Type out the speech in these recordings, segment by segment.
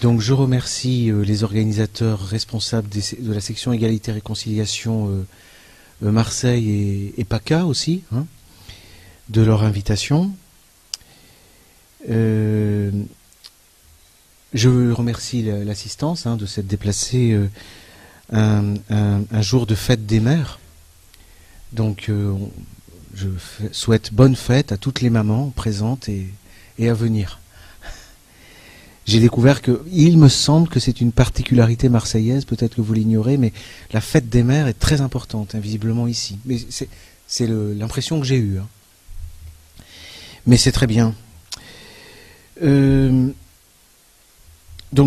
Donc je remercie les organisateurs responsables de la section Égalité et Réconciliation Marseille et PACA aussi, hein, de leur invitation. Je remercie l'assistance de s'être déplacée un jour de fête des mères. Donc je souhaite bonne fête à toutes les mamans présentes et à venir. J'ai découvert il me semble que c'est une particularité marseillaise, peut-être que vous l'ignorez, mais la fête des mères est très importante, visiblement ici. Mais c'est l'impression que j'ai eue. Hein. Mais c'est très bien. Donc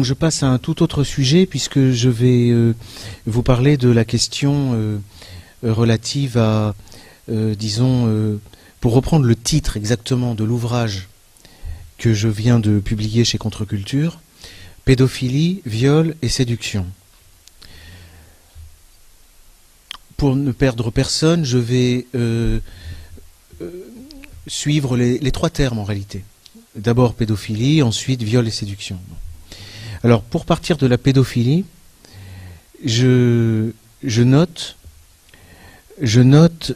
je passe à un tout autre sujet, puisque je vais vous parler de la question relative à, disons, pour reprendre le titre exactement de l'ouvrage que je viens de publier chez Contre-Culture, pédophilie, viol et séduction. Pour ne perdre personne, je vais suivre les trois termes en réalité. D'abord pédophilie, ensuite viol et séduction. Alors pour partir de la pédophilie, je note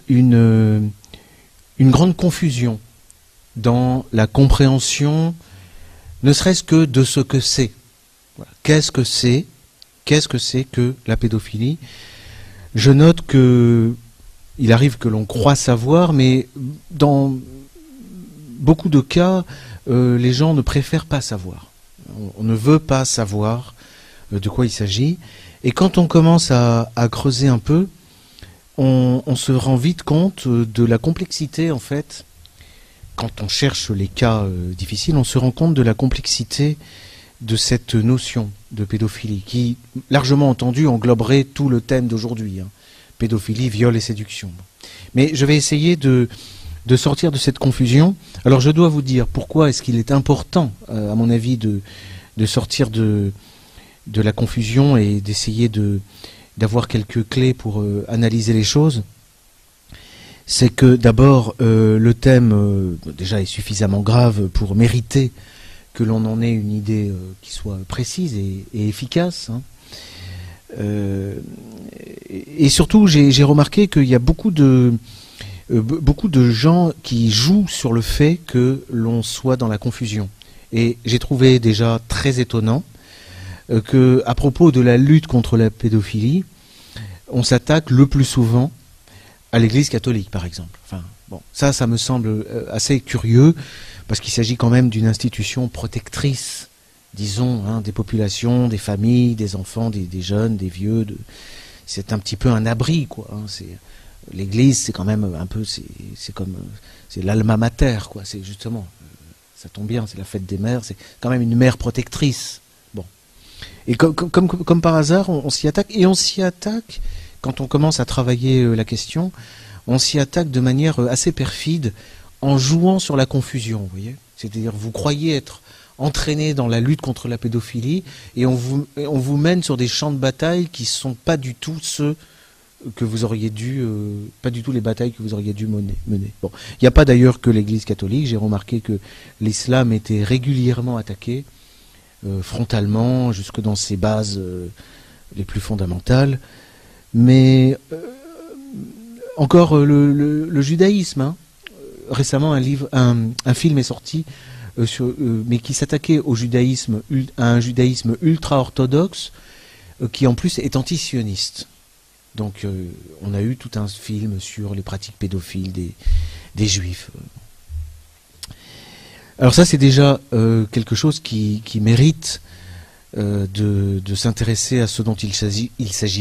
une grande confusion dans la compréhension, ne serait-ce que de ce que c'est. Voilà. Qu'est-ce que c'est que la pédophilie? Je note que il arrive que l'on croit savoir, mais dans beaucoup de cas, les gens ne préfèrent pas savoir. On ne veut pas savoir de quoi il s'agit. Et quand on commence à creuser un peu, on se rend vite compte de la complexité, en fait. Quand on cherche les cas difficiles, on se rend compte de la complexité de cette notion de pédophilie, qui, largement entendue, engloberait tout le thème d'aujourd'hui. Hein. Pédophilie, viol et séduction. Mais je vais essayer de sortir de cette confusion. Alors je dois vous dire pourquoi est-ce qu'il est important, à mon avis, de sortir de la confusion et d'essayer d'avoir quelques clés pour analyser les choses. C'est que d'abord le thème déjà est suffisamment grave pour mériter que l'on en ait une idée qui soit précise et efficace. Hein. Et surtout, j'ai remarqué qu'il y a beaucoup de gens qui jouent sur le fait que l'on soit dans la confusion. Et j'ai trouvé déjà très étonnant que, à propos de la lutte contre la pédophilie, on s'attaque le plus souvent à l'Église catholique, par exemple. Enfin, bon, ça me semble assez curieux, parce qu'il s'agit quand même d'une institution protectrice, disons, hein, des populations, des familles, des enfants, des jeunes, des vieux. C'est un petit peu un abri, quoi. Hein, l'Église, c'est quand même un peu, c'est l'alma mater, quoi. C'est justement, ça tombe bien, c'est la fête des mères, c'est quand même une mère protectrice. Bon, et comme par hasard, on s'y attaque, et on s'y attaque. Quand on commence à travailler la question, on s'y attaque de manière assez perfide en jouant sur la confusion, vous voyez. C'est-à-dire, vous croyez être entraîné dans la lutte contre la pédophilie et on vous mène sur des champs de bataille qui ne sont pas du tout ceux que vous auriez dû, pas du tout les batailles que vous auriez dû mener. Bon, il n'y a pas d'ailleurs que l'Église catholique. J'ai remarqué que l'islam était régulièrement attaqué, frontalement, jusque dans ses bases les plus fondamentales. Mais encore le judaïsme. Hein. Récemment, un film est sorti, mais qui s'attaquait au judaïsme, à un judaïsme ultra-orthodoxe, qui en plus est antisioniste. Donc on a eu tout un film sur les pratiques pédophiles des juifs. Alors ça, c'est déjà quelque chose qui mérite de s'intéresser à ce dont il s'agit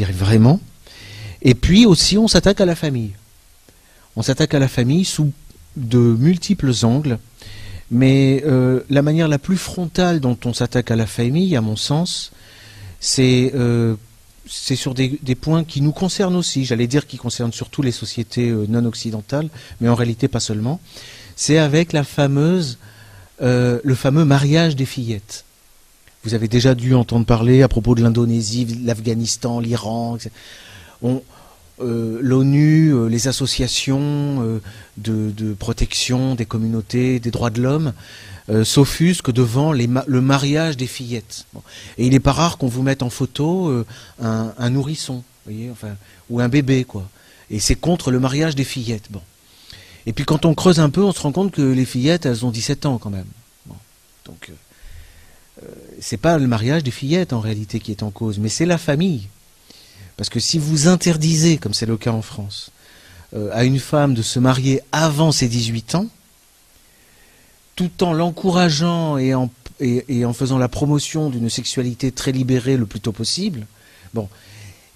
vraiment. Et puis aussi, on s'attaque à la famille. On s'attaque à la famille sous de multiples angles, mais la manière la plus frontale dont on s'attaque à la famille, à mon sens, c'est sur des points qui nous concernent aussi, j'allais dire qui concernent surtout les sociétés non occidentales, mais en réalité pas seulement. C'est avec le fameux mariage des fillettes. Vous avez déjà dû entendre parler à propos de l'Indonésie, l'Afghanistan, l'Iran, etc. L'ONU, les associations de protection des communautés, des droits de l'homme, s'offusquent devant le mariage des fillettes. Bon. Et il n'est pas rare qu'on vous mette en photo un nourrisson, voyez, enfin, ou un bébé, quoi. Et c'est contre le mariage des fillettes. Bon. Et puis quand on creuse un peu, on se rend compte que les fillettes, elles ont 17 ans quand même. Bon. Donc, c'est pas le mariage des fillettes en réalité qui est en cause, mais c'est la famille. Parce que si vous interdisez, comme c'est le cas en France, à une femme de se marier avant ses 18 ans, tout en l'encourageant et en faisant la promotion d'une sexualité très libérée le plus tôt possible, bon,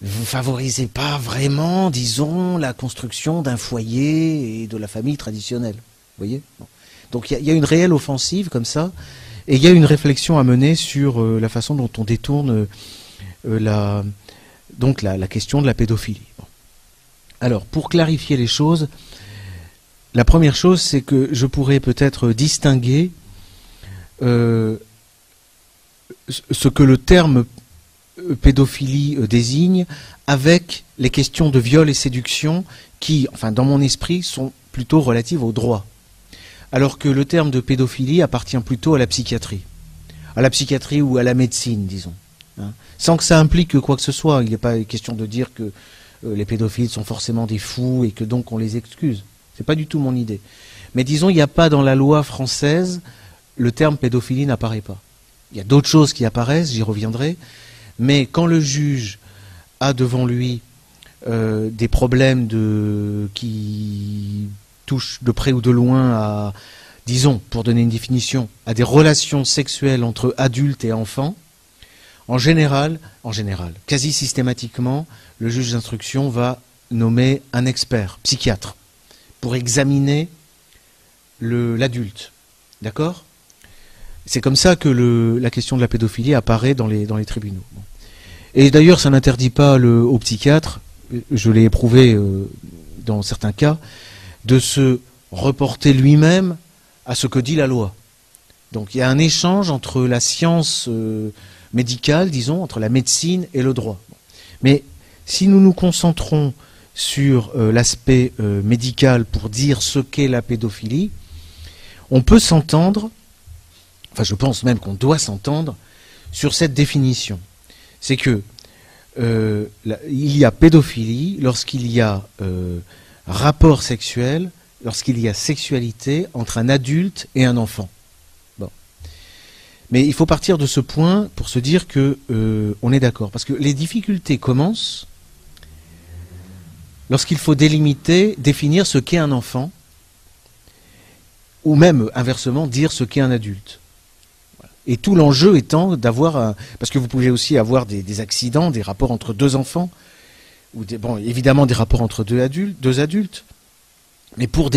vous favorisez pas vraiment, disons, la construction d'un foyer et de la famille traditionnelle. Vous voyez ? Bon. Donc il y a une réelle offensive comme ça, et il y a une réflexion à mener sur la façon dont on détourne la question de la pédophilie. Bon. Alors, pour clarifier les choses, la première chose, c'est que je pourrais peut-être distinguer ce que le terme pédophilie désigne avec les questions de viol et séduction qui, enfin, dans mon esprit, sont plutôt relatives au droit. Alors que le terme de pédophilie appartient plutôt à la psychiatrie ou à la médecine, disons. Hein, sans que ça implique quoi que ce soit. Il n'est pas question de dire que les pédophiles sont forcément des fous et que donc on les excuse. C'est pas du tout mon idée. Mais disons, il n'y a pas dans la loi française, le terme pédophilie n'apparaît pas. Il y a d'autres choses qui apparaissent, j'y reviendrai. Mais quand le juge a devant lui des problèmes qui touchent de près ou de loin à, disons, pour donner une définition, à des relations sexuelles entre adultes et enfants, en général, quasi systématiquement, le juge d'instruction va nommer un expert, psychiatre, pour examiner l'adulte. D'accord ? C'est comme ça que la question de la pédophilie apparaît dans les tribunaux. Bon. Et d'ailleurs, ça n'interdit pas au psychiatre, je l'ai éprouvé dans certains cas, de se reporter lui-même à ce que dit la loi. Donc il y a un échange entre la science médicale, disons, entre la médecine et le droit. Mais si nous nous concentrons sur l'aspect médical pour dire ce qu'est la pédophilie, on peut s'entendre, enfin je pense même qu'on doit s'entendre, sur cette définition. C'est que il y a pédophilie lorsqu'il y a rapport sexuel, lorsqu'il y a sexualité entre un adulte et un enfant. Bon. Mais il faut partir de ce point pour se dire que on est d'accord. Parce que les difficultés commencent lorsqu'il faut définir ce qu'est un enfant, ou même, inversement, dire ce qu'est un adulte. Voilà. Et tout l'enjeu étant d'avoir parce que vous pouvez aussi avoir des accidents, des rapports entre deux enfants, ou évidemment des rapports entre deux adultes, mais pour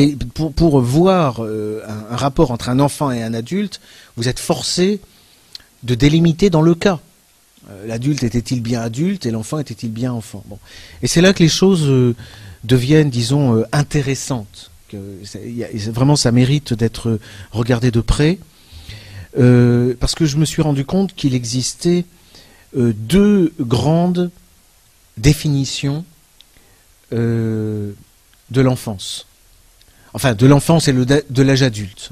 voir un rapport entre un enfant et un adulte, vous êtes forcé de délimiter dans le cas. L'adulte était-il bien adulte et l'enfant était-il bien enfant ? Bon. Et c'est là que les choses deviennent, disons, intéressantes. Vraiment, ça mérite d'être regardé de près, parce que je me suis rendu compte qu'il existait deux grandes définitions de l'enfance. Enfin, de l'enfance et de l'âge adulte.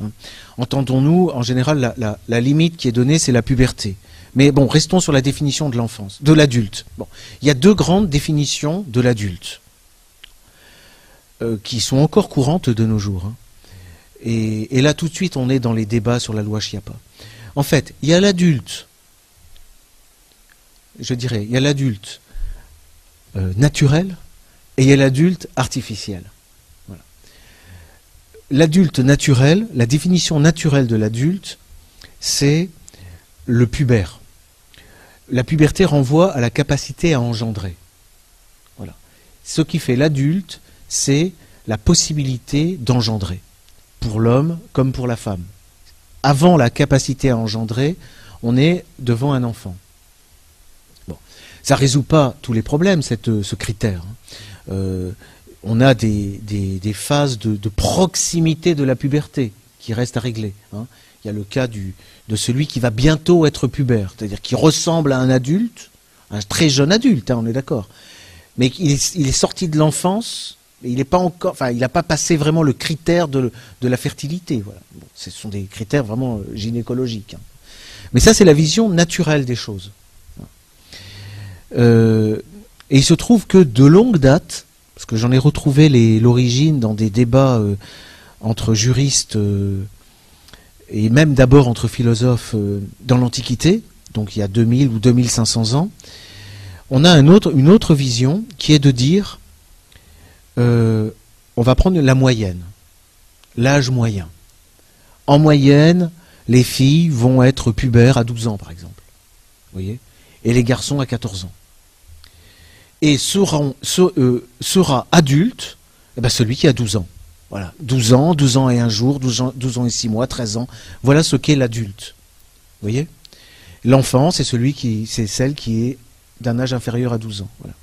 Entendons-nous, en général, la limite qui est donnée, c'est la puberté. Mais bon, restons sur la définition de l'enfance, de l'adulte. Bon, il y a deux grandes définitions de l'adulte qui sont encore courantes de nos jours. Hein. Et là, tout de suite, on est dans les débats sur la loi Schiappa. En fait, il y a l'adulte, je dirais, il y a l'adulte naturel et il y a l'adulte artificiel. Voilà. L'adulte naturel, la définition naturelle de l'adulte, c'est le pubère. La puberté renvoie à la capacité à engendrer. Voilà. Ce qui fait l'adulte, c'est la possibilité d'engendrer, pour l'homme comme pour la femme. Avant la capacité à engendrer, on est devant un enfant. Bon. Ça ne résout pas tous les problèmes, ce critère. On a des phases de proximité de la puberté qui restent à régler. Hein. Il y a le cas de celui qui va bientôt être pubère, c'est-à-dire qui ressemble à un adulte, un très jeune adulte, hein, on est d'accord. Mais il est sorti de l'enfance, Mais il n'est pas encore, enfin, il n'a pas passé vraiment le critère de la fertilité. Voilà. Bon, ce sont des critères vraiment gynécologiques. Hein. Mais ça, c'est la vision naturelle des choses. Et il se trouve que de longue date, parce que j'en ai retrouvé l'origine dans des débats entre juristes et même d'abord entre philosophes dans l'Antiquité, donc il y a 2000 ou 2500 ans, on a une autre vision qui est de dire on va prendre la moyenne, l'âge moyen. En moyenne, les filles vont être pubères à 12 ans, par exemple. Vous voyez ? Et les garçons à 14 ans. Et sera adulte eh ben celui qui a 12 ans. Voilà. 12 ans et un jour, 12 ans et 6 mois, 13 ans. Voilà ce qu'est l'adulte. Vous voyez ? L'enfant, c'est celle qui est d'un âge inférieur à 12 ans. Voilà.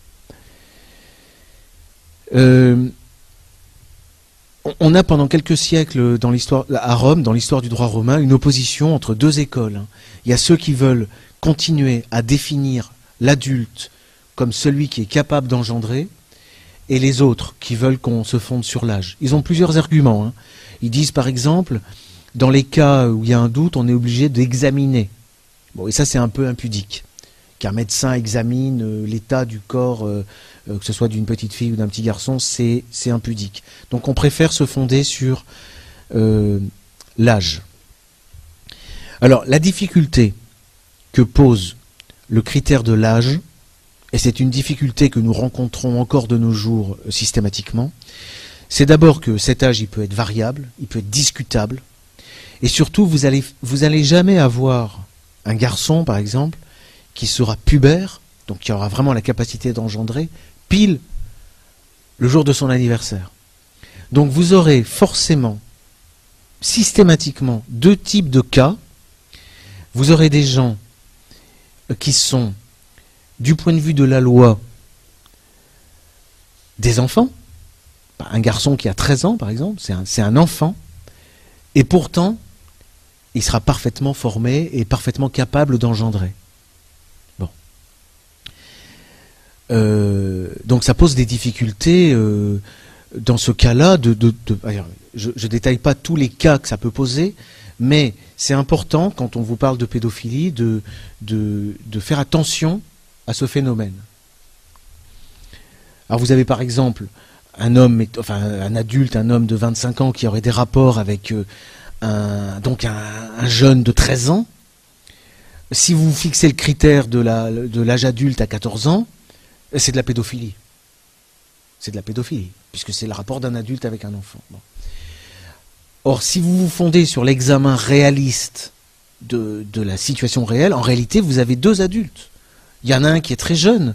On a pendant quelques siècles dans l'histoire, à Rome, dans l'histoire du droit romain, une opposition entre deux écoles. Hein. Il y a ceux qui veulent continuer à définir l'adulte comme celui qui est capable d'engendrer, et les autres qui veulent qu'on se fonde sur l'âge. Ils ont plusieurs arguments. Hein. Ils disent par exemple, dans les cas où il y a un doute, on est obligé d'examiner. Bon, et ça c'est un peu impudique. Qu'un médecin examine l'état du corps, que ce soit d'une petite fille ou d'un petit garçon, c'est impudique. Donc on préfère se fonder sur l'âge. Alors la difficulté que pose le critère de l'âge, et c'est une difficulté que nous rencontrons encore de nos jours systématiquement, c'est d'abord que cet âge il peut être variable, il peut être discutable, et surtout vous allez jamais avoir un garçon par exemple qui sera pubère, donc qui aura vraiment la capacité d'engendrer, pile le jour de son anniversaire. Donc vous aurez forcément, systématiquement, deux types de cas. Vous aurez des gens qui sont, du point de vue de la loi, des enfants. Un garçon qui a 13 ans, par exemple, c'est un enfant, et pourtant, il sera parfaitement formé et parfaitement capable d'engendrer. Bon. Donc ça pose des difficultés dans ce cas-là. Je ne détaille pas tous les cas que ça peut poser, mais c'est important, quand on vous parle de pédophilie, de faire attention à ce phénomène. Alors vous avez par exemple un adulte, un homme de 25 ans qui aurait des rapports avec un jeune de 13 ans. Si vous fixez le critère de l'âge adulte à 14 ans, c'est de la pédophilie. C'est de la pédophilie, puisque c'est le rapport d'un adulte avec un enfant. Bon. Or, si vous vous fondez sur l'examen réaliste de la situation réelle, en réalité, vous avez deux adultes. Il y en a un qui est très jeune,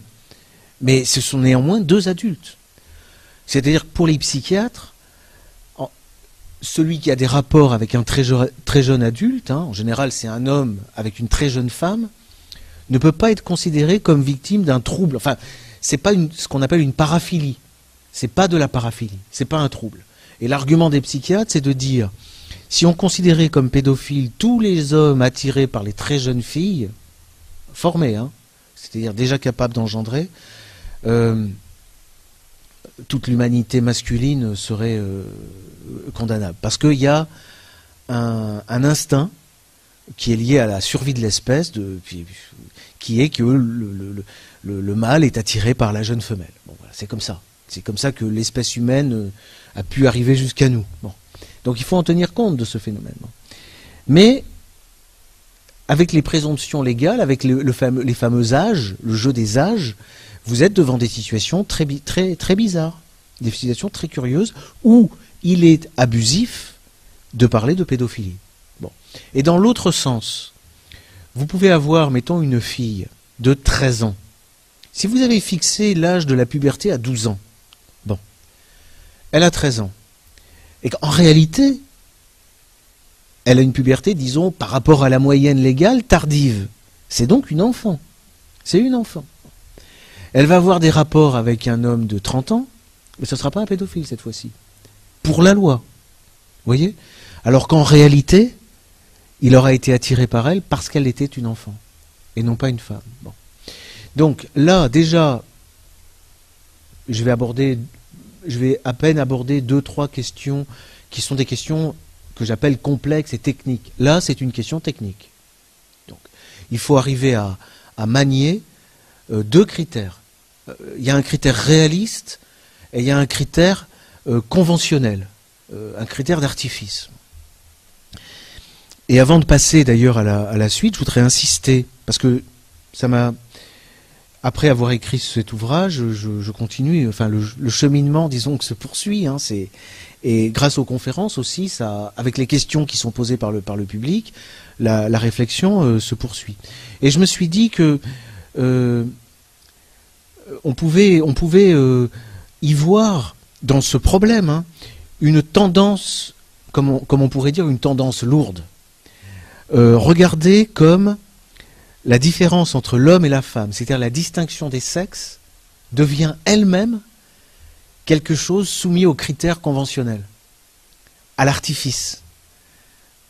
mais ce sont néanmoins deux adultes. C'est-à-dire que pour les psychiatres, celui qui a des rapports avec un très jeune adulte, hein, en général c'est un homme avec une très jeune femme, ne peut pas être considéré comme victime d'un trouble. Enfin, c'est pas ce qu'on appelle une paraphilie. C'est pas de la paraphilie, c'est pas un trouble. Et l'argument des psychiatres, c'est de dire, si on considérait comme pédophiles tous les hommes attirés par les très jeunes filles, formés, hein, c'est-à-dire déjà capables d'engendrer, toute l'humanité masculine serait condamnable. Parce qu'il y a un instinct qui est lié à la survie de l'espèce, qui est que le mâle est attiré par la jeune femelle. Bon, voilà, c'est comme ça. C'est comme ça que l'espèce humaine a pu arriver jusqu'à nous. Bon. Donc il faut en tenir compte de ce phénomène. Mais avec les présomptions légales, avec les fameux âges, le jeu des âges, vous êtes devant des situations très bizarres, des situations très curieuses, où il est abusif de parler de pédophilie. Bon. Et dans l'autre sens, vous pouvez avoir, mettons, une fille de 13 ans. Si vous avez fixé l'âge de la puberté à 12 ans, bon, elle a 13 ans, et qu'en réalité, elle a une puberté, disons, par rapport à la moyenne légale, tardive. C'est donc une enfant. C'est une enfant. Elle va avoir des rapports avec un homme de 30 ans, mais ce ne sera pas un pédophile cette fois-ci. Pour la loi. Vous voyez ? Alors qu'en réalité, il aura été attiré par elle parce qu'elle était une enfant, et non pas une femme. Bon. Donc là, déjà, je vais aborder je vais à peine aborder 2-3 questions qui sont des questions que j'appelle complexes et techniques. Là, c'est une question technique. Donc, il faut arriver à manier 2 critères. Il y a un critère réaliste et il y a un critère conventionnel, un critère d'artifice. Et avant de passer d'ailleurs à la suite, je voudrais insister, parce que ça m'a... Après avoir écrit cet ouvrage, je continue, enfin le cheminement, disons, que se poursuit. Hein, et grâce aux conférences aussi, ça, avec les questions qui sont posées par le public, la réflexion se poursuit. Et je me suis dit que on pouvait y voir dans ce problème, hein, une tendance, comme on pourrait dire, une tendance lourde. Regardez comme la différence entre l'homme et la femme, c'est-à-dire la distinction des sexes, devient elle-même quelque chose soumis aux critères conventionnels, à l'artifice,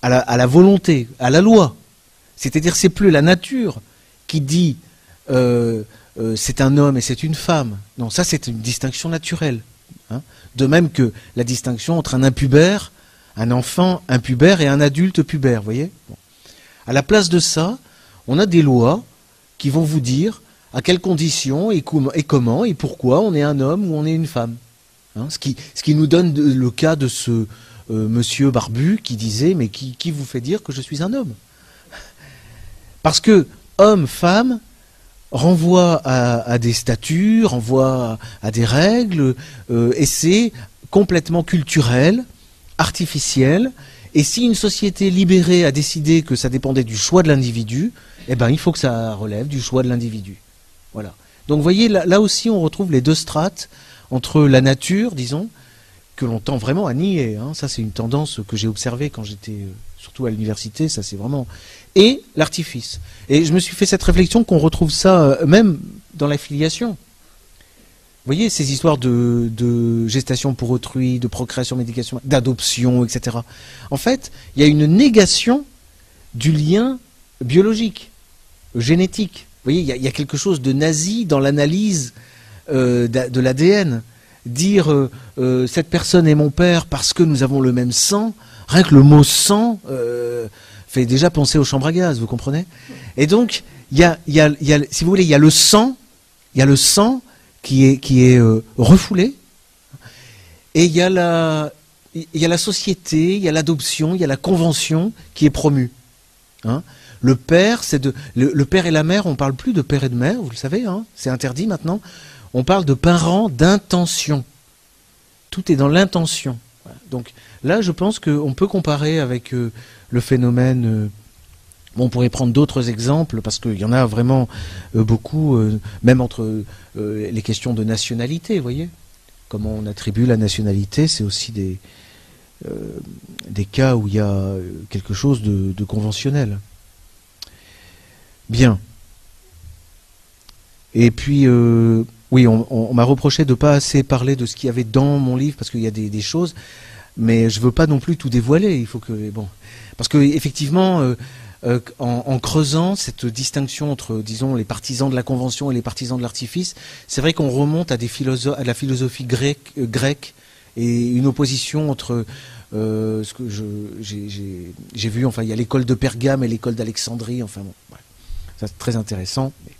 à la volonté, à la loi. C'est-à-dire c'est plus la nature qui dit c'est un homme et c'est une femme. Non, ça c'est une distinction naturelle. Hein. De même que la distinction entre un impubère, un enfant impubère et un adulte pubère, vous voyez. Bon. À la place de ça, on a des lois qui vont vous dire à quelles conditions et comment et pourquoi on est un homme ou on est une femme. Hein, ce qui nous donne le cas de ce monsieur barbu qui disait « Mais qui vous fait dire que je suis un homme ?» Parce que homme, femme renvoie à des statuts, renvoie à des règles, et c'est complètement culturel, artificiel. Et si une société libérée a décidé que ça dépendait du choix de l'individu, eh ben, il faut que ça relève du choix de l'individu. Voilà. Donc vous voyez, là aussi on retrouve les 2 strates entre la nature, disons, que l'on tend vraiment à nier. Hein. Ça c'est une tendance que j'ai observée quand j'étais, surtout à l'université, ça c'est vraiment... Et l'artifice. Et je me suis fait cette réflexion qu'on retrouve ça même dans la filiation. Vous voyez, ces histoires de gestation pour autrui, de procréation, médication, d'adoption, etc. En fait, il y a une négation du lien biologique, génétique. Vous voyez, il y a quelque chose de nazi dans l'analyse de l'ADN. Dire cette personne est mon père parce que nous avons le même sang, rien que le mot sang fait déjà penser aux chambres à gaz, vous comprenez? Et donc, si vous voulez, il y a le sang qui est refoulé, et il y a la société, il y a l'adoption, il y a la convention qui est promue. Hein. Le père, le père et la mère, on ne parle plus de père et de mère, vous le savez, hein, c'est interdit maintenant. On parle de parents d'intention. Tout est dans l'intention. Voilà. Donc là, je pense qu'on peut comparer avec le phénomène... Bon, on pourrait prendre d'autres exemples, parce qu'il y en a vraiment beaucoup, même entre les questions de nationalité, vous voyez. Comment on attribue la nationalité, c'est aussi des cas où il y a quelque chose de conventionnel. Bien. Et puis, oui, on m'a reproché de ne pas assez parler de ce qu'il y avait dans mon livre, parce qu'il y a des choses, mais je ne veux pas non plus tout dévoiler. Il faut que... Bon, parce que effectivement... en creusant cette distinction entre, disons, les partisans de la convention et les partisans de l'artifice, c'est vrai qu'on remonte à la philosophie grecque et une opposition entre ce que j'ai vu, enfin, il y a l'école de Pergame et l'école d'Alexandrie, enfin bon, ouais. Ça c'est très intéressant, mais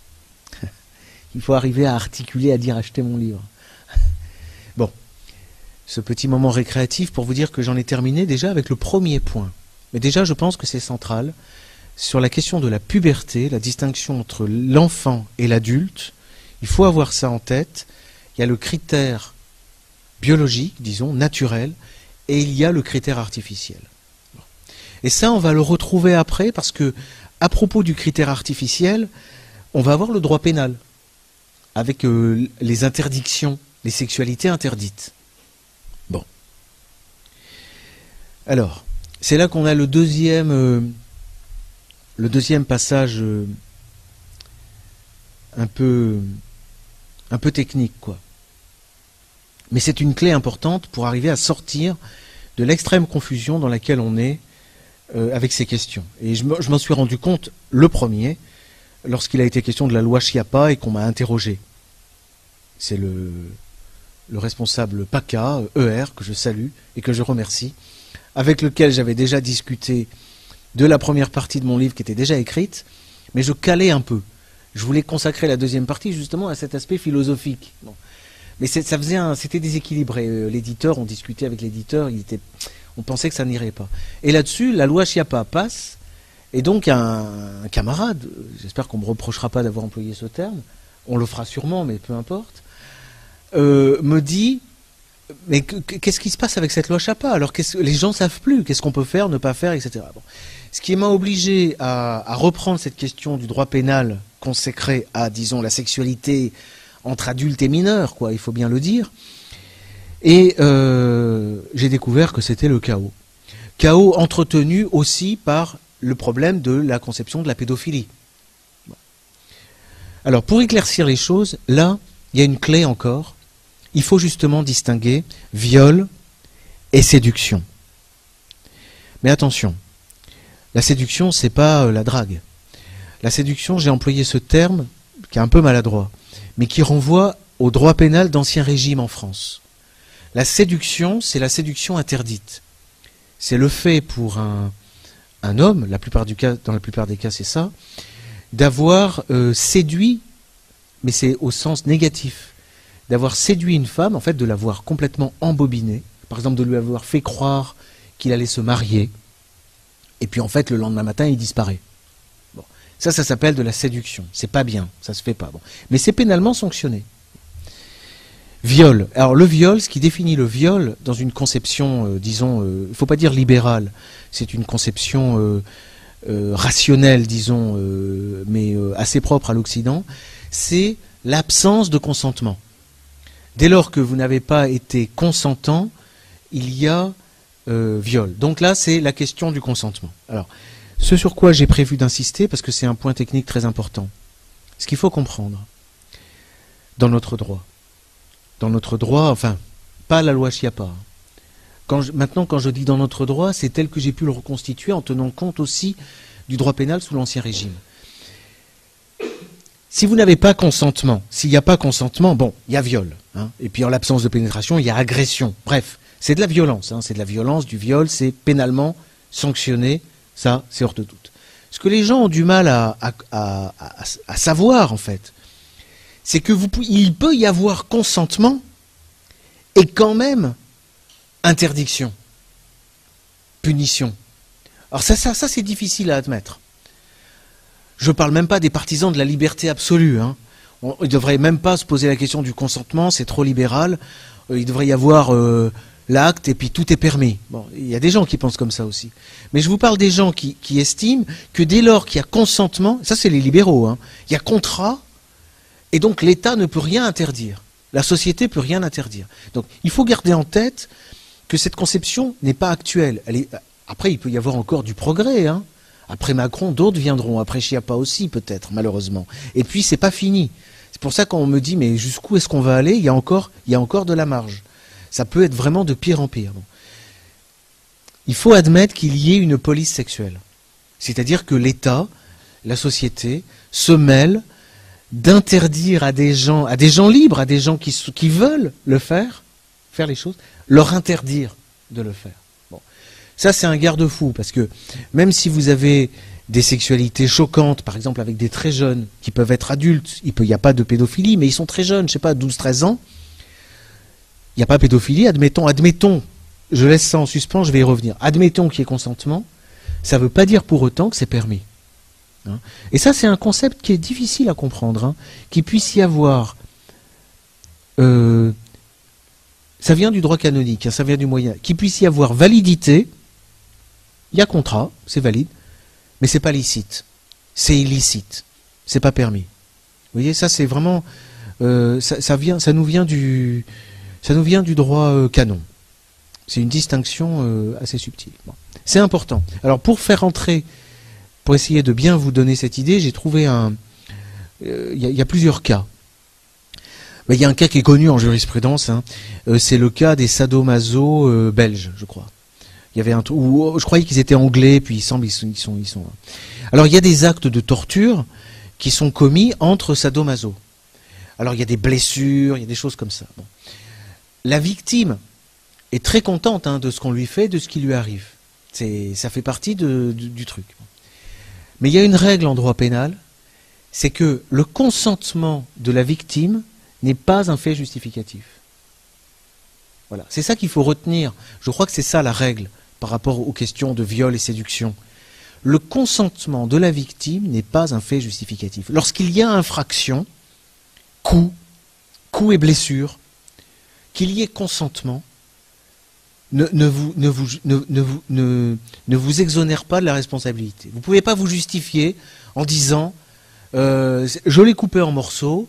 il faut arriver à articuler, à dire achetez mon livre. Bon, ce petit moment récréatif pour vous dire que j'en ai terminé déjà avec le premier point. Mais déjà, je pense que c'est central. Sur la question de la puberté, la distinction entre l'enfant et l'adulte, il faut avoir ça en tête. Il y a le critère biologique, disons, naturel, et il y a le critère artificiel. Et ça, on va le retrouver après, parce que, à propos du critère artificiel, on va avoir le droit pénal, avec les interdictions, les sexualités interdites. Bon. Alors, c'est là qu'on a le deuxième passage un peu technique, quoi. Mais c'est une clé importante pour arriver à sortir de l'extrême confusion dans laquelle on est avec ces questions. Et je m'en suis rendu compte, le premier, lorsqu'il a été question de la loi Schiappa et qu'on m'a interrogé. C'est le responsable PACA, ER, que je salue et que je remercie, avec lequel j'avais déjà discuté de la première partie de mon livre qui était déjà écrite, mais je calais un peu. Je voulais consacrer la deuxième partie justement à cet aspect philosophique. Bon. Mais c'était déséquilibré. L'éditeur, on discutait avec l'éditeur, on pensait que ça n'irait pas. Et là-dessus, la loi Schiappa passe, et donc un camarade, j'espère qu'on ne me reprochera pas d'avoir employé ce terme, on le fera sûrement, mais peu importe, me dit, mais qu'est-ce qui se passe avec cette loi Schiappa? Alors les gens ne savent plus, qu'est-ce qu'on peut faire, ne pas faire, etc. Bon. Ce qui m'a obligé à reprendre cette question du droit pénal consacré à, disons, la sexualité entre adultes et mineurs, quoi, il faut bien le dire. Et j'ai découvert que c'était le chaos. Chaos entretenu aussi par le problème de la conception de la pédophilie. Bon. Alors, pour éclaircir les choses, là, il y a une clé encore. Il faut justement distinguer viol et séduction. Mais attention, la séduction, c'est pas la drague. La séduction, j'ai employé ce terme, qui est un peu maladroit, mais qui renvoie au droit pénal d'Ancien Régime en France. La séduction, c'est la séduction interdite. C'est le fait pour un homme, dans la plupart des cas c'est ça, d'avoir séduit, mais c'est au sens négatif, d'avoir séduit une femme, en fait de l'avoir complètement embobinée, par exemple de lui avoir fait croire qu'il allait se marier, et puis en fait le lendemain matin il disparaît. Bon. Ça s'appelle de la séduction. C'est pas bien, ça se fait pas. Bon. Mais c'est pénalement sanctionné. Viol. Alors le viol, ce qui définit le viol dans une conception, disons, il ne faut pas dire libérale, c'est une conception rationnelle, disons, mais assez propre à l'Occident, c'est l'absence de consentement. Dès lors que vous n'avez pas été consentant, il y a viol. Donc là, c'est la question du consentement. Alors, ce sur quoi j'ai prévu d'insister, parce que c'est un point technique très important, ce qu'il faut comprendre dans notre droit, enfin, pas la loi Schiappa. Maintenant, quand je dis dans notre droit, c'est tel que j'ai pu le reconstituer en tenant compte aussi du droit pénal sous l'Ancien Régime. Si vous n'avez pas consentement, s'il n'y a pas consentement, bon, il y a viol. Hein, et puis en l'absence de pénétration, il y a agression. Bref, c'est de la violence. Hein, c'est de la violence, du viol, c'est pénalement sanctionné. Ça, c'est hors de doute. Ce que les gens ont du mal à savoir, en fait, c'est que il peut y avoir consentement et quand même interdiction, punition. Alors ça c'est difficile à admettre. Je ne parle même pas des partisans de la liberté absolue. Hein. Il ne devrait même pas se poser la question du consentement, c'est trop libéral. Il devrait y avoir l'acte et puis tout est permis. Bon, il y a des gens qui pensent comme ça aussi. Mais je vous parle des gens qui estiment que dès lors qu'il y a consentement, ça c'est les libéraux, hein, il y a contrat, et donc l'État ne peut rien interdire. La société ne peut rien interdire. Donc il faut garder en tête que cette conception n'est pas actuelle. Après, il peut y avoir encore du progrès. Hein. Après Macron, d'autres viendront. Après Schiappa aussi, peut-être, malheureusement. Et puis, c'est pas fini. C'est pour ça qu'on me dit, mais jusqu'où est-ce qu'on va aller? Il y a encore de la marge. Ça peut être vraiment de pire en pire. Bon. Il faut admettre qu'il y ait une police sexuelle. C'est-à-dire que l'État, la société, se mêle d'interdire à des gens libres, à des gens qui veulent le faire les choses, leur interdire de le faire. Bon. Ça, c'est un garde-fou, parce que même si vous avez des sexualités choquantes, par exemple avec des très jeunes, qui peuvent être adultes, il n'y a pas de pédophilie, mais ils sont très jeunes, je ne sais pas, 12-13 ans, il n'y a pas de pédophilie, admettons, je laisse ça en suspens, je vais y revenir, admettons qu'il y ait consentement, ça ne veut pas dire pour autant que c'est permis. Hein. Et ça, c'est un concept qui est difficile à comprendre, hein, qu'il puisse y avoir... ça vient du droit canonique, hein, ça vient du moyen. Qu'il puisse y avoir validité, il y a contrat, c'est valide, mais c'est pas licite, c'est illicite, c'est pas permis. Vous voyez, ça c'est vraiment, ça nous vient du droit canon. C'est une distinction assez subtile. Bon. C'est important. Alors pour faire entrer, pour essayer de bien vous donner cette idée, j'ai trouvé il y a plusieurs cas. Il y a un cas qui est connu en jurisprudence, hein. C'est le cas des sadomaso belges, je crois. Il y avait je croyais qu'ils étaient anglais, puis il semble qu'ils sont. Alors il y a des actes de torture qui sont commis entre sadomaso. Alors il y a des blessures, il y a des choses comme ça. Bon. la victime est très contente de ce qu'on lui fait, de ce qui lui arrive. Ça fait partie du truc. Mais il y a une règle en droit pénal, c'est que le consentement de la victime n'est pas un fait justificatif. Voilà, c'est ça qu'il faut retenir. Je crois que c'est ça la règle par rapport aux questions de viol et séduction. Le consentement de la victime n'est pas un fait justificatif. Lorsqu'il y a infraction, coup et blessure, qu'il y ait consentement, ne vous exonère pas de la responsabilité. Vous ne pouvez pas vous justifier en disant je l'ai coupé en morceaux,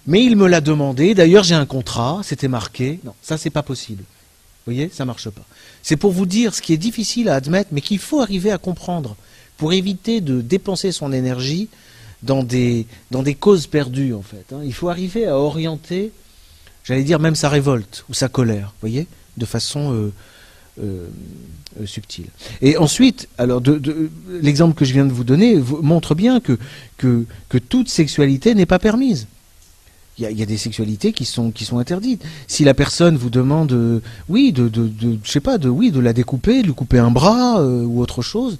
mais il me l'a demandé, d'ailleurs j'ai un contrat, c'était marqué. Non, ça c'est pas possible. Vous voyez, ça marche pas. C'est pour vous dire ce qui est difficile à admettre, mais qu'il faut arriver à comprendre pour éviter de dépenser son énergie dans des causes perdues en fait. Il faut arriver à orienter, j'allais dire même sa révolte ou sa colère, vous voyez, de façon subtile. Et ensuite, alors l'exemple que je viens de vous donner montre bien que toute sexualité n'est pas permise. Il y a des sexualités qui sont interdites. Si la personne vous demande, je sais pas, de la découper, de lui couper un bras ou autre chose,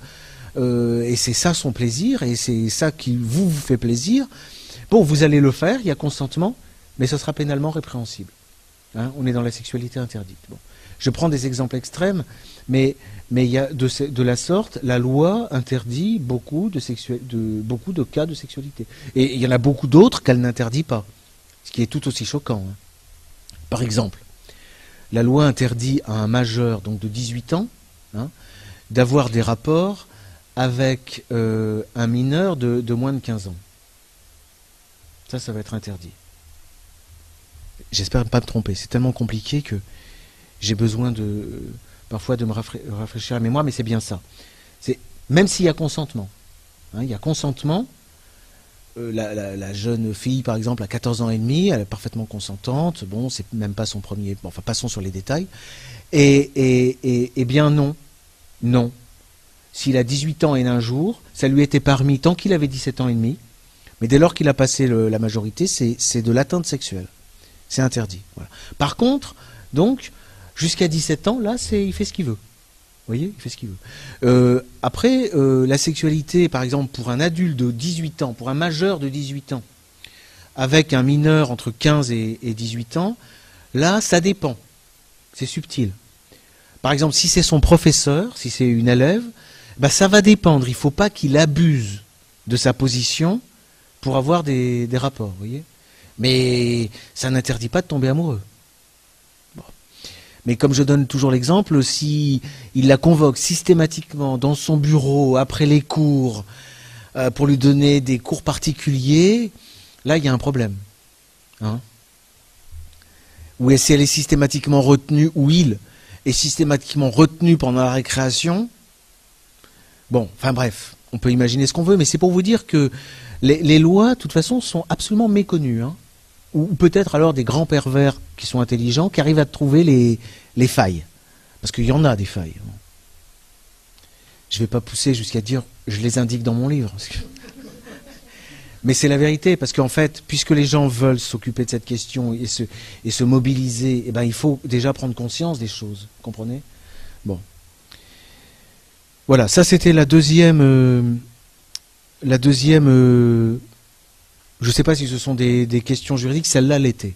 et c'est ça son plaisir, et c'est ça qui vous fait plaisir, bon, vous allez le faire, il y a consentement, mais ça sera pénalement répréhensible. On est dans la sexualité interdite. Bon. Je prends des exemples extrêmes, mais il y a de la sorte, la loi interdit beaucoup de cas de sexualité. Et il y en a beaucoup d'autres qu'elle n'interdit pas. Ce qui est tout aussi choquant. Par exemple, la loi interdit à un majeur donc de 18 ans d'avoir des rapports avec un mineur de moins de 15 ans. Ça va être interdit. J'espère ne pas me tromper. C'est tellement compliqué que j'ai besoin parfois de me rafraîchir la mémoire, mais c'est bien ça. Même s'il y a consentement. Il y a consentement. La jeune fille, par exemple, à 14 ans et demi, elle est parfaitement consentante. Bon, c'est même pas son premier... Enfin, passons sur les détails. Et bien non. S'il a 18 ans et un jour, ça lui était permis tant qu'il avait 17 ans et demi. Mais dès lors qu'il a passé la majorité, c'est de l'atteinte sexuelle. C'est interdit. Voilà. Par contre, donc, jusqu'à 17 ans, là, il fait ce qu'il veut. Vous voyez, il fait ce qu'il veut. Après, la sexualité, par exemple, pour un adulte de 18 ans, pour un majeur de 18 ans, avec un mineur entre 15 et 18 ans, là, ça dépend. C'est subtil. Par exemple, si c'est son professeur, si c'est une élève, ça va dépendre. Il ne faut pas qu'il abuse de sa position pour avoir des rapports, vous voyez. Mais ça n'interdit pas de tomber amoureux. Mais comme je donne toujours l'exemple, si il la convoque systématiquement dans son bureau après les cours pour lui donner des cours particuliers, là il y a un problème. Ou si elle est systématiquement retenue, ou il est systématiquement retenu pendant la récréation, bon, enfin bref, on peut imaginer ce qu'on veut, mais c'est pour vous dire que les lois, de toute façon, sont absolument méconnues. Ou peut-être alors des grands pervers qui sont intelligents, qui arrivent à trouver les failles. Parce qu'il y en a des failles. Je ne vais pas pousser jusqu'à dire, je les indique dans mon livre. Mais c'est la vérité, parce qu'en fait, puisque les gens veulent s'occuper de cette question et se mobiliser, il faut déjà prendre conscience des choses. Vous comprenez ? Bon. Voilà, ça c'était la deuxième... je ne sais pas si ce sont des questions juridiques, celle-là l'était.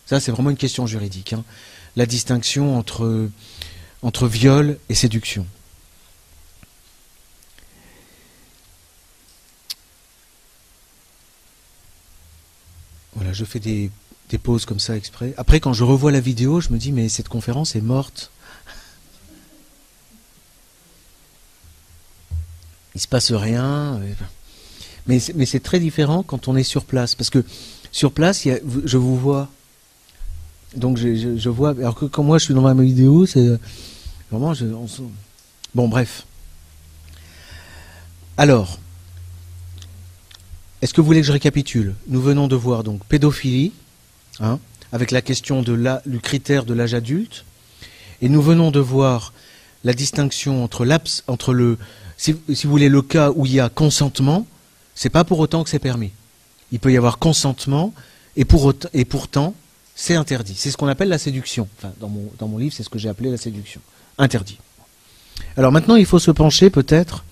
Ça, c'est vraiment une question juridique. La distinction entre viol et séduction. Voilà, je fais des pauses comme ça exprès. Après, quand je revois la vidéo, je me dis, mais cette conférence est morte. Il ne se passe rien. Mais c'est très différent quand on est sur place. Parce que sur place, je vous vois. Donc je vois. Alors que quand moi je suis dans ma vidéo, c'est vraiment. Bon, bref. Alors, est-ce que vous voulez que je récapitule ? Nous venons de voir donc pédophilie, avec la question du critère de l'âge adulte. Et nous venons de voir la distinction entre si vous voulez, le cas où il y a consentement. C'est pas pour autant que c'est permis. Il peut y avoir consentement et pourtant C'est interdit. C'est ce qu'on appelle la séduction. Enfin, dans mon livre, c'est ce que j'ai appelé la séduction. Interdit. Alors maintenant, il faut se pencher peut-être,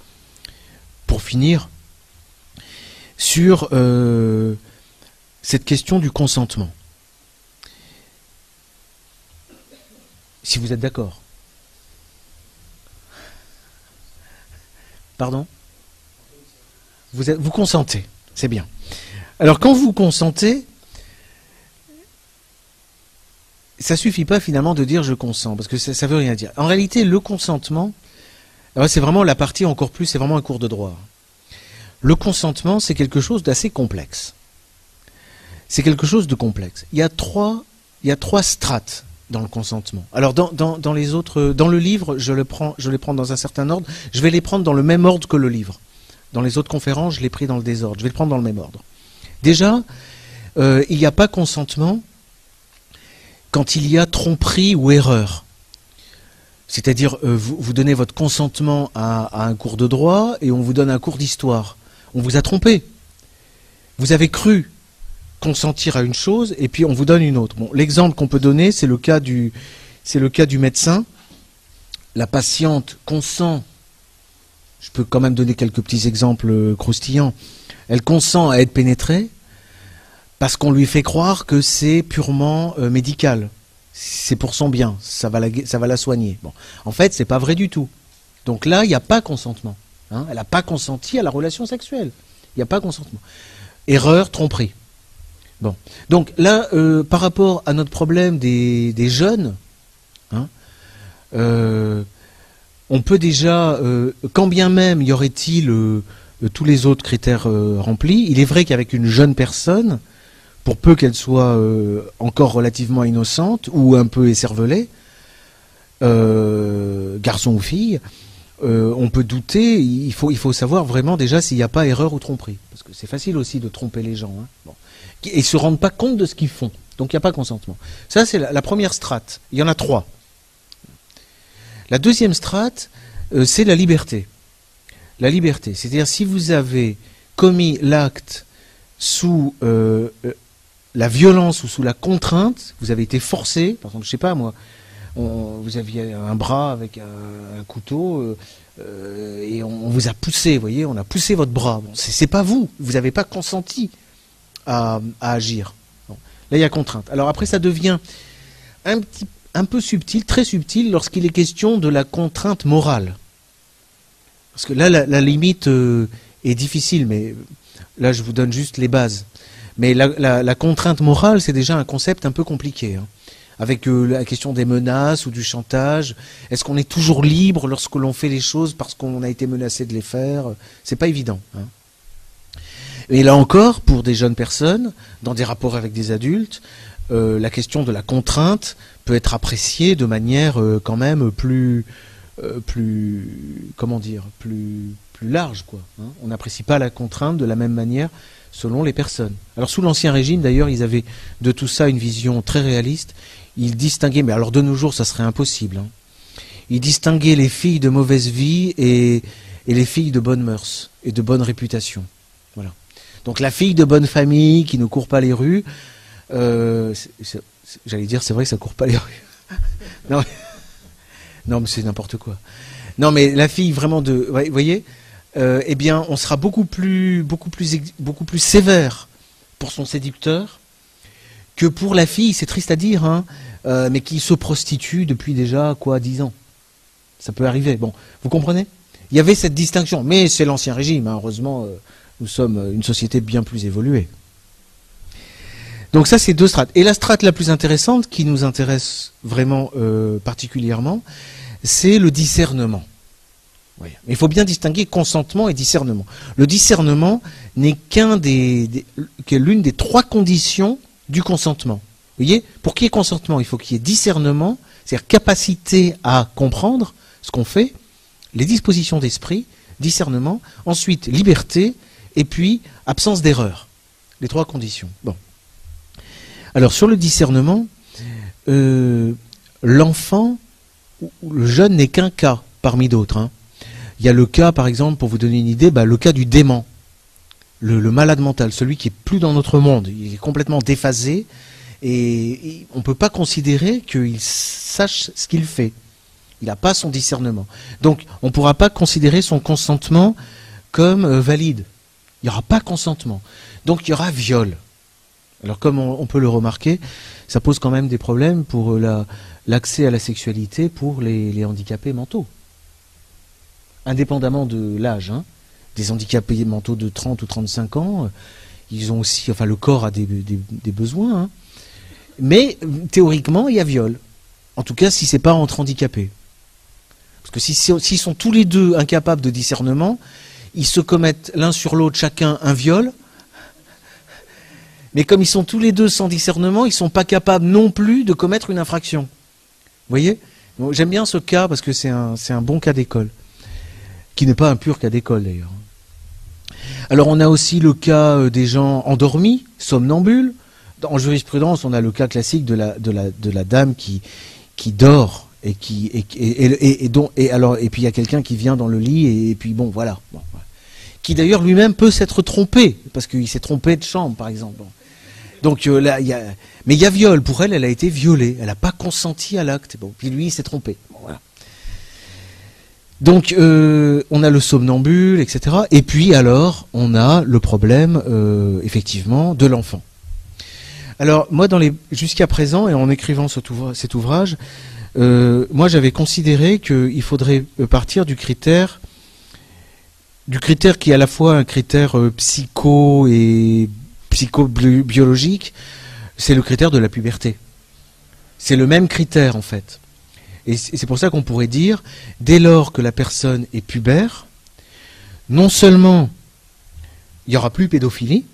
pour finir, sur cette question du consentement. Si vous êtes d'accord. Pardon ? Vous consentez, c'est bien. Alors quand vous consentez, ça suffit pas finalement de dire je consens, parce que ça veut rien dire. En réalité, le consentement, c'est vraiment la partie encore plus, c'est vraiment un cours de droit. Le consentement, c'est quelque chose d'assez complexe. C'est quelque chose de complexe. Il y a trois strates dans le consentement. Alors dans les autres, dans le livre, je les prends dans un certain ordre. Je vais les prendre dans le même ordre que le livre. Dans les autres conférences, je l'ai pris dans le désordre. Je vais le prendre dans le même ordre. Déjà, il n'y a pas consentement quand il y a tromperie ou erreur. C'est-à-dire, vous donnez votre consentement à un cours de droit et on vous donne un cours d'histoire. On vous a trompé. Vous avez cru consentir à une chose et puis on vous donne une autre. Bon, l'exemple qu'on peut donner, c'est le cas du médecin. La patiente consent. Je peux quand même donner quelques petits exemples croustillants. Elle consent à être pénétrée parce qu'on lui fait croire que c'est purement médical. C'est pour son bien, ça va la soigner. Bon. En fait, c'est pas vrai du tout. Donc là, il n'y a pas consentement. Hein. Elle n'a pas consenti à la relation sexuelle. Il n'y a pas consentement. Erreur, tromperie. Bon. Donc là, par rapport à notre problème des jeunes, hein, on peut déjà, quand bien même y aurait-il tous les autres critères remplis, il est vrai qu'avec une jeune personne, pour peu qu'elle soit encore relativement innocente ou un peu écervelée, garçon ou fille, on peut douter, il faut savoir vraiment déjà s'il n'y a pas erreur ou tromperie. Parce que c'est facile aussi de tromper les gens. Hein. Bon. Et ils ne se rendent pas compte de ce qu'ils font. Donc il n'y a pas consentement. Ça, c'est la première strate. Il y en a 3. La deuxième strate, c'est la liberté. La liberté, c'est-à-dire si vous avez commis l'acte sous la violence ou sous la contrainte, vous avez été forcé, par exemple, je sais pas moi, vous aviez un bras avec un couteau et on vous a poussé, vous voyez, on a poussé votre bras. Bon, c'est pas vous n'avez pas consenti à agir. Bon, là, il y a contrainte. Alors après, ça devient un peu subtil, très subtil, lorsqu'il est question de la contrainte morale. Parce que là, la limite est difficile, mais là, je vous donne juste les bases. Mais la contrainte morale, c'est déjà un concept un peu compliqué. Hein. Avec la question des menaces ou du chantage. Est-ce qu'on est toujours libre lorsque l'on fait les choses parce qu'on a été menacé de les faire? C'est pas évident. Hein. Et là encore, pour des jeunes personnes, dans des rapports avec des adultes, la question de la contrainte peut être appréciée de manière quand même plus large, quoi. Hein. On n'apprécie pas la contrainte de la même manière selon les personnes. Alors sous l'Ancien Régime, d'ailleurs, ils avaient de tout ça une vision très réaliste. Ils distinguaient, mais alors de nos jours, ça serait impossible. Hein. Ils distinguaient les filles de mauvaise vie et les filles de bonne mœurs et de bonne réputation. Voilà. Donc la fille de bonne famille qui ne court pas les rues, j'allais dire, c'est vrai que ça court pas les rues. Non, mais c'est n'importe quoi. Non, mais la fille vraiment de, vous voyez, eh bien, on sera beaucoup plus sévère pour son séducteur que pour la fille. C'est triste à dire, hein, mais qui se prostitue depuis déjà 10 ans. Ça peut arriver. Bon, vous comprenez? Il y avait cette distinction, mais c'est l'Ancien Régime. Hein, heureusement, nous sommes une société bien plus évoluée. Donc ça, c'est 2 strates. Et la strate la plus intéressante, qui nous intéresse vraiment particulièrement, c'est le discernement. Oui. Mais il faut bien distinguer consentement et discernement. Le discernement n'est que l'une des 3 conditions du consentement. Vous voyez, pour qu'il y ait consentement, il faut qu'il y ait discernement, c'est-à-dire capacité à comprendre ce qu'on fait, les dispositions d'esprit, discernement, ensuite liberté, et puis absence d'erreur. Les 3 conditions. Bon. Alors sur le discernement, l'enfant ou le jeune n'est qu'un cas parmi d'autres. Hein. Il y a le cas, par exemple, pour vous donner une idée, le cas du dément, le malade mental, celui qui est plus dans notre monde, il est complètement déphasé Et on ne peut pas considérer qu'il sache ce qu'il fait. Il n'a pas son discernement. Donc, on ne pourra pas considérer son consentement comme valide. Il n'y aura pas consentement. Donc, il y aura viol. Alors, comme on peut le remarquer, ça pose quand même des problèmes pour l'accès à la sexualité pour les handicapés mentaux. Indépendamment de l'âge, hein. Des handicapés mentaux de 30 ou 35 ans, ils ont aussi, enfin, le corps a des besoins, hein. Mais théoriquement, il y a viol. En tout cas, si c'est pas entre handicapés. Parce que s'ils sont tous les deux incapables de discernement, ils se commettent l'un sur l'autre chacun un viol. Mais comme ils sont tous les deux sans discernement, ils sont pas capables non plus de commettre une infraction. Vous voyez ? Bon, j'aime bien ce cas parce que c'est un bon cas d'école. Qui n'est pas un pur cas d'école d'ailleurs. Alors on a aussi le cas des gens endormis, somnambules. En jurisprudence, on a le cas classique de la dame qui dort et puis il y a quelqu'un qui vient dans le lit et puis bon voilà. Bon, voilà. Qui d'ailleurs lui-même peut s'être trompé parce qu'il s'est trompé de chambre par exemple. Bon. Donc là mais il y a viol pour elle a été violée, elle n'a pas consenti à l'acte. Bon, puis lui il s'est trompé. Bon, voilà. Donc on a le somnambule, etc. Et puis alors on a le problème effectivement de l'enfant. Alors moi jusqu'à présent et en écrivant cet ouvrage, moi j'avais considéré qu'il faudrait partir du critère qui est à la fois un critère psycho et psychobiologique, c'est le critère de la puberté. C'est le même critère en fait. Et c'est pour ça qu'on pourrait dire, dès lors que la personne est pubère, non seulement il n'y aura plus pédophilie,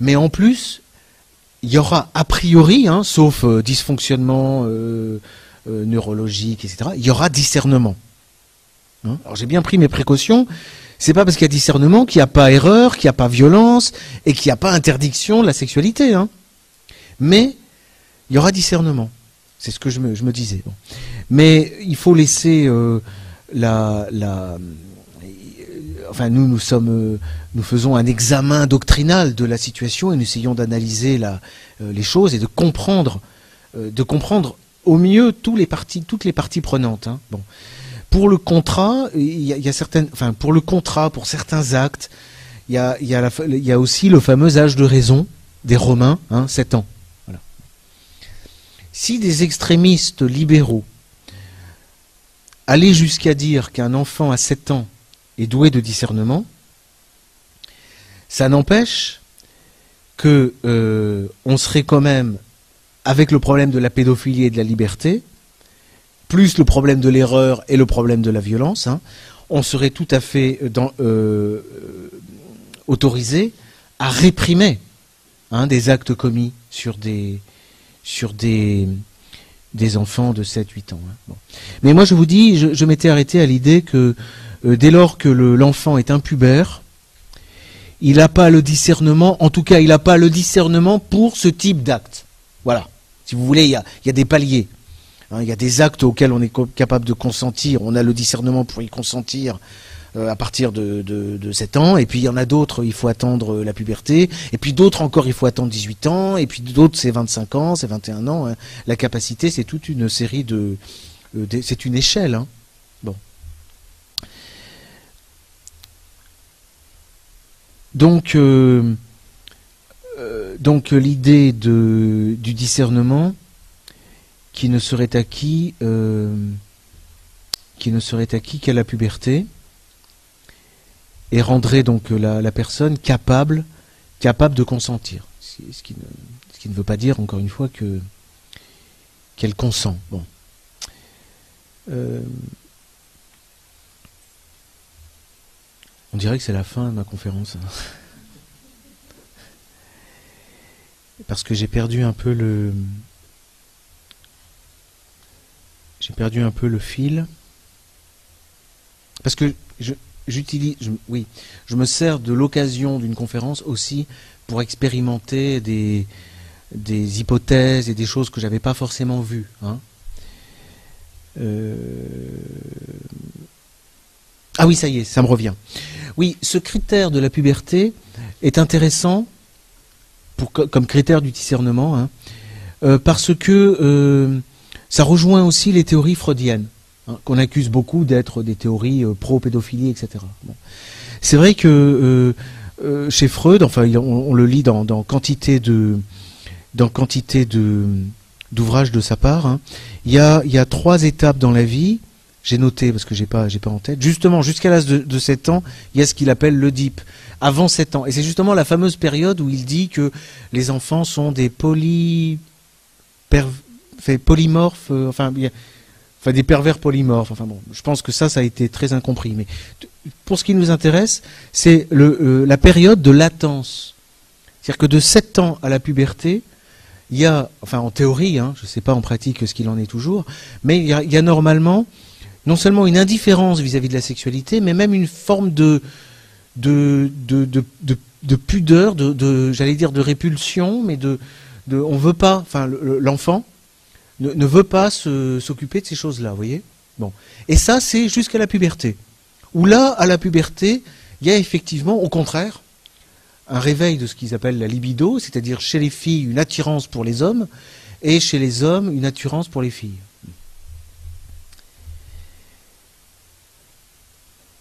mais en plus, il y aura a priori, hein, sauf dysfonctionnement neurologique, etc., il y aura discernement. Hein, alors j'ai bien pris mes précautions, c'est pas parce qu'il y a discernement qu'il n'y a pas erreur, qu'il n'y a pas violence, et qu'il n'y a pas interdiction de la sexualité. Hein. Mais il y aura discernement. C'est ce que je me disais. Bon. Mais il faut laisser enfin nous faisons un examen doctrinal de la situation et nous essayons d'analyser les choses et de comprendre au mieux toutes les parties prenantes. Hein. Bon. Pour le contrat, pour certains actes, il y a aussi le fameux âge de raison des Romains, hein, 7 ans. Voilà. Si des extrémistes libéraux allaient jusqu'à dire qu'un enfant à 7 ans est doué de discernement, ça n'empêche que on serait quand même, avec le problème de la pédophilie et de la liberté, plus le problème de l'erreur et le problème de la violence, hein, on serait tout à fait autorisé à réprimer des actes commis sur des enfants de 7-8 ans. Hein. Bon. Mais moi je vous dis, je m'étais arrêté à l'idée que dès lors que l'enfant est impubère, il n'a pas le discernement, en tout cas il n'a pas le discernement pour ce type d'acte. Voilà. Si vous voulez, il y a des paliers. Hein, il y a des actes auxquels on est capable de consentir, on a le discernement pour y consentir à partir de 7 ans, et puis il y en a d'autres, il faut attendre la puberté, et puis d'autres encore, il faut attendre 18 ans, et puis d'autres, c'est 25 ans, c'est 21 ans. Hein. La capacité, c'est toute une série c'est une échelle. Hein. Bon. Donc l'idée du discernement qui ne serait acquis qu'à la puberté et rendrait donc la personne capable de consentir. Ce qui ne veut pas dire, encore une fois, qu'elle consent. Bon. On dirait que c'est la fin de ma conférence. Parce que j'ai perdu un peu le fil. Parce que je me sers de l'occasion d'une conférence aussi pour expérimenter des hypothèses et des choses que j'avais pas forcément vues. Hein. Ah oui, ça y est, ça me revient. Oui, ce critère de la puberté est intéressant comme critère du discernement, hein, parce que ça rejoint aussi les théories freudiennes, hein, qu'on accuse beaucoup d'être des théories pro-pédophilie, etc. Bon. C'est vrai que chez Freud, enfin on le lit dans quantité d'ouvrages de sa part, hein, il y a 3 étapes dans la vie. J'ai noté parce que j'ai pas en tête. Justement, jusqu'à l'âge de 7 ans, il y a ce qu'il appelle l'Oedipe. Avant 7 ans. Et c'est justement la fameuse période où il dit que les enfants sont des polymorphes, enfin des pervers polymorphes. Enfin bon, je pense que ça a été très incompris. Mais pour ce qui nous intéresse, c'est la période de latence. C'est-à-dire que de 7 ans à la puberté, il y a, enfin en théorie, hein, je ne sais pas en pratique ce qu'il en est toujours, mais il y a normalement non seulement une indifférence vis-à-vis de la sexualité, mais même une forme de pudeur, j'allais dire de répulsion, mais on veut pas, enfin l'enfant ne veut pas s'occuper de ces choses-là, vous voyez. Bon, et ça c'est jusqu'à la puberté. Où là, à la puberté, il y a effectivement, au contraire, un réveil de ce qu'ils appellent la libido, c'est-à-dire chez les filles une attirance pour les hommes, et chez les hommes une attirance pour les filles.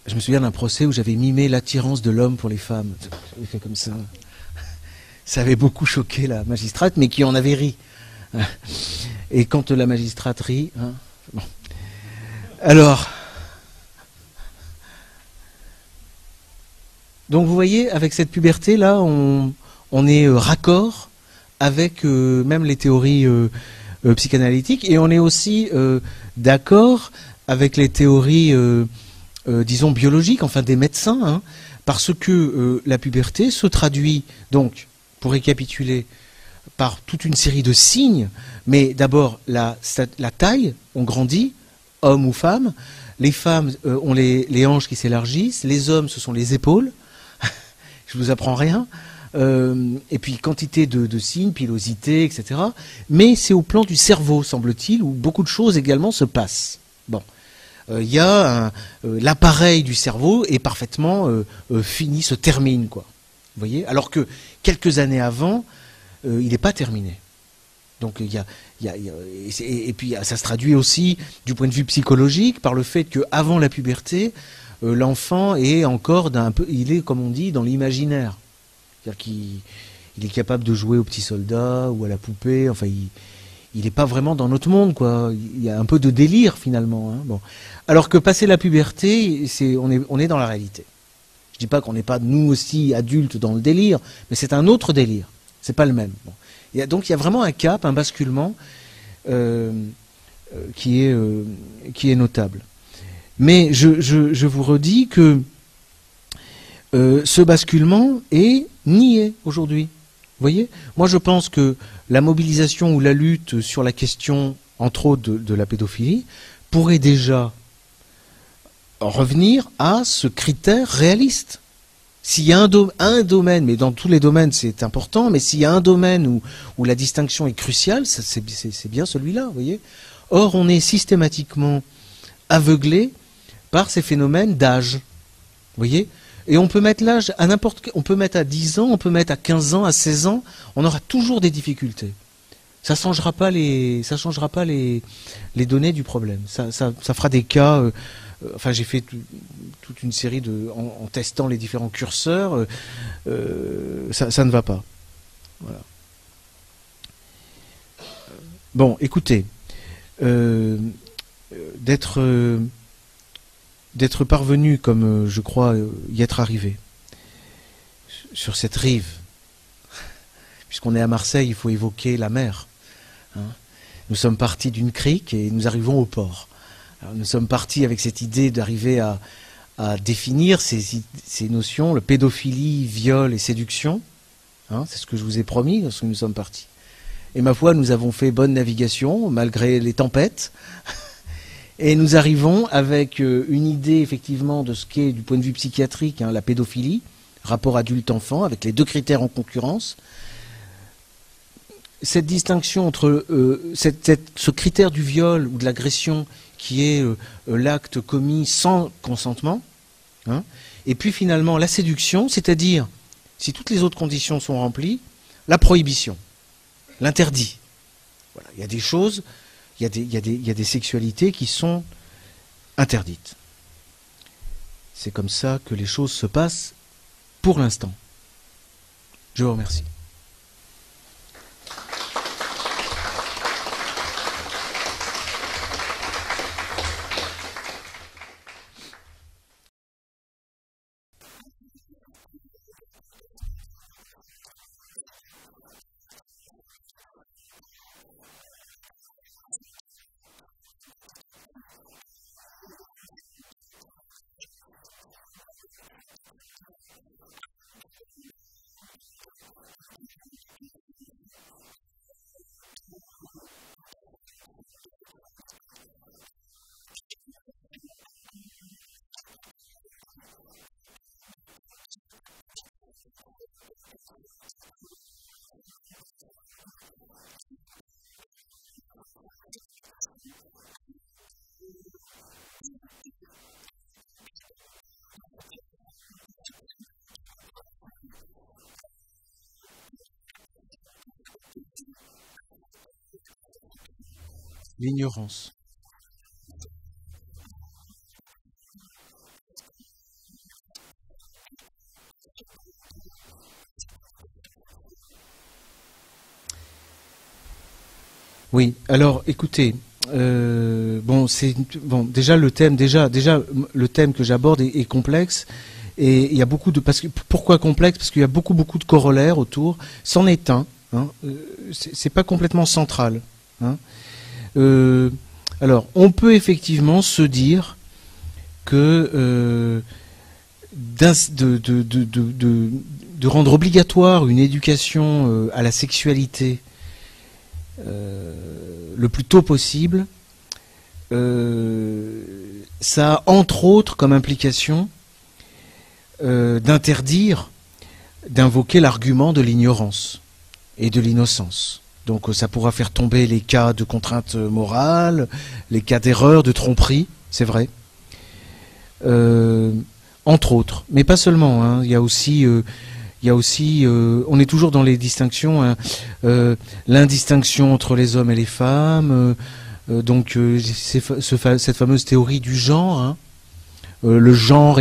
Je me souviens d'un procès où j'avais mimé l'attirance de l'homme pour les femmes. J'avais fait comme ça. Ça avait beaucoup choqué la magistrate, mais qui en avait ri. Et quand la magistrate rit... Hein, bon. Alors... Donc vous voyez, avec cette puberté-là, on est raccord avec même les théories psychanalytiques, et on est aussi d'accord avec les théories... disons biologiques, enfin des médecins, hein, parce que la puberté se traduit, donc, pour récapituler, par toute une série de signes, mais d'abord la taille, on grandit, homme ou femme, les femmes ont les hanches qui s'élargissent, les hommes ce sont les épaules, je vous apprends rien, et puis quantité de signes, pilosité, etc. Mais c'est au plan du cerveau, semble-t-il, où beaucoup de choses également se passent. Bon. Il y a l'appareil du cerveau est parfaitement fini, se termine, quoi. Vous voyez, alors que quelques années avant, il n'est pas terminé. Donc et puis ça se traduit aussi du point de vue psychologique par le fait qu'avant la puberté, l'enfant est encore il est, comme on dit, dans l'imaginaire. C'est-à-dire qu'il est capable de jouer au petit soldat ou à la poupée. Enfin, il n'est pas vraiment dans notre monde, quoi. Il y a un peu de délire finalement, hein. Bon. Alors que passer la puberté, on est dans la réalité. Je dis pas qu'on n'est pas nous aussi adultes dans le délire, mais c'est un autre délire. C'est pas le même. Bon. Donc il y a vraiment un cap, un basculement qui est notable. Mais je vous redis que ce basculement est nié aujourd'hui. Vous voyez ? Moi je pense que la mobilisation ou la lutte sur la question, entre autres, de la pédophilie, pourrait déjà revenir à ce critère réaliste. S'il y a un domaine, mais dans tous les domaines c'est important, mais s'il y a un domaine où la distinction est cruciale, c'est bien celui-là, vous voyez. Or, on est systématiquement aveuglé par ces phénomènes d'âge, vous voyez. Et on peut mettre l'âge à on peut mettre à 10 ans, on peut mettre à 15 ans, à 16 ans, on aura toujours des difficultés. Ça changera pas les données du problème. Ça fera des cas. Enfin, j'ai fait toute une série en testant les différents curseurs. Ça ne va pas. Voilà. Bon, écoutez, d'être parvenu, comme je crois y être arrivé, sur cette rive. Puisqu'on est à Marseille, il faut évoquer la mer. Hein. Nous sommes partis d'une crique et nous arrivons au port. Alors, nous sommes partis avec cette idée d'arriver à définir ces notions, le pédophilie, viol et séduction. Hein, c'est ce que je vous ai promis lorsque nous sommes partis. Et ma foi, nous avons fait bonne navigation, malgré les tempêtes. Et nous arrivons avec une idée, effectivement, de ce qu'est, du point de vue psychiatrique, hein, la pédophilie, rapport adulte-enfant, avec les 2 critères en concurrence. Cette distinction entre ce critère du viol ou de l'agression qui est l'acte commis sans consentement, hein, et puis finalement la séduction, c'est-à-dire, si toutes les autres conditions sont remplies, la prohibition, l'interdit. Il y a des choses, il y a des sexualités qui sont interdites. C'est comme ça que les choses se passent pour l'instant. Je vous remercie. L'ignorance. Oui, alors écoutez, déjà le thème, le thème que j'aborde est complexe et il y a beaucoup de pourquoi complexe parce qu'il y a beaucoup de corollaires autour. C'en est un, hein, c'est pas complètement central. Hein. Alors, on peut effectivement se dire que de rendre obligatoire une éducation à la sexualité le plus tôt possible, ça a entre autres comme implication d'interdire d'invoquer l'argument de l'ignorance et de l'innocence. Donc ça pourra faire tomber les cas de contrainte morale, les cas d'erreur, de tromperie, c'est vrai. Entre autres, mais pas seulement. Hein. Il y a aussi, on est toujours dans les distinctions, hein, l'indistinction entre les hommes et les femmes. Cette fameuse théorie du genre. Hein. Le genre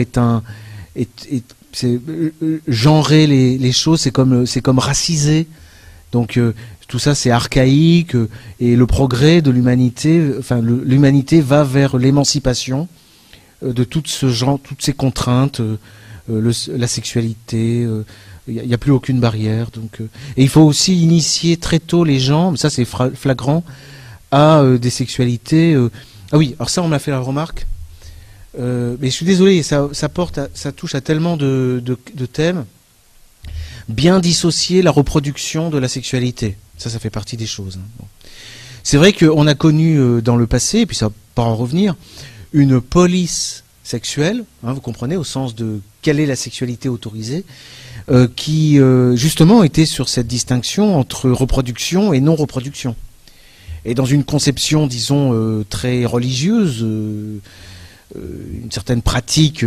genrer les choses, c'est comme raciser. Donc tout ça c'est archaïque et le progrès de l'humanité, l'humanité va vers l'émancipation de tout ce genre, toutes ces contraintes, la sexualité, il n'y a plus aucune barrière. Donc, et il faut aussi initier très tôt les gens, ça c'est flagrant, à des sexualités. Ah oui, alors ça on m'a fait la remarque, mais je suis désolé, ça touche à tellement de thèmes. Bien dissocier la reproduction de la sexualité. Ça fait partie des choses. Hein. Bon. C'est vrai qu'on a connu dans le passé, et puis ça va pas en revenir, une police sexuelle, hein, vous comprenez, au sens de quelle est la sexualité autorisée, qui justement était sur cette distinction entre reproduction et non-reproduction. Et dans une conception, disons, très religieuse, une certaine pratique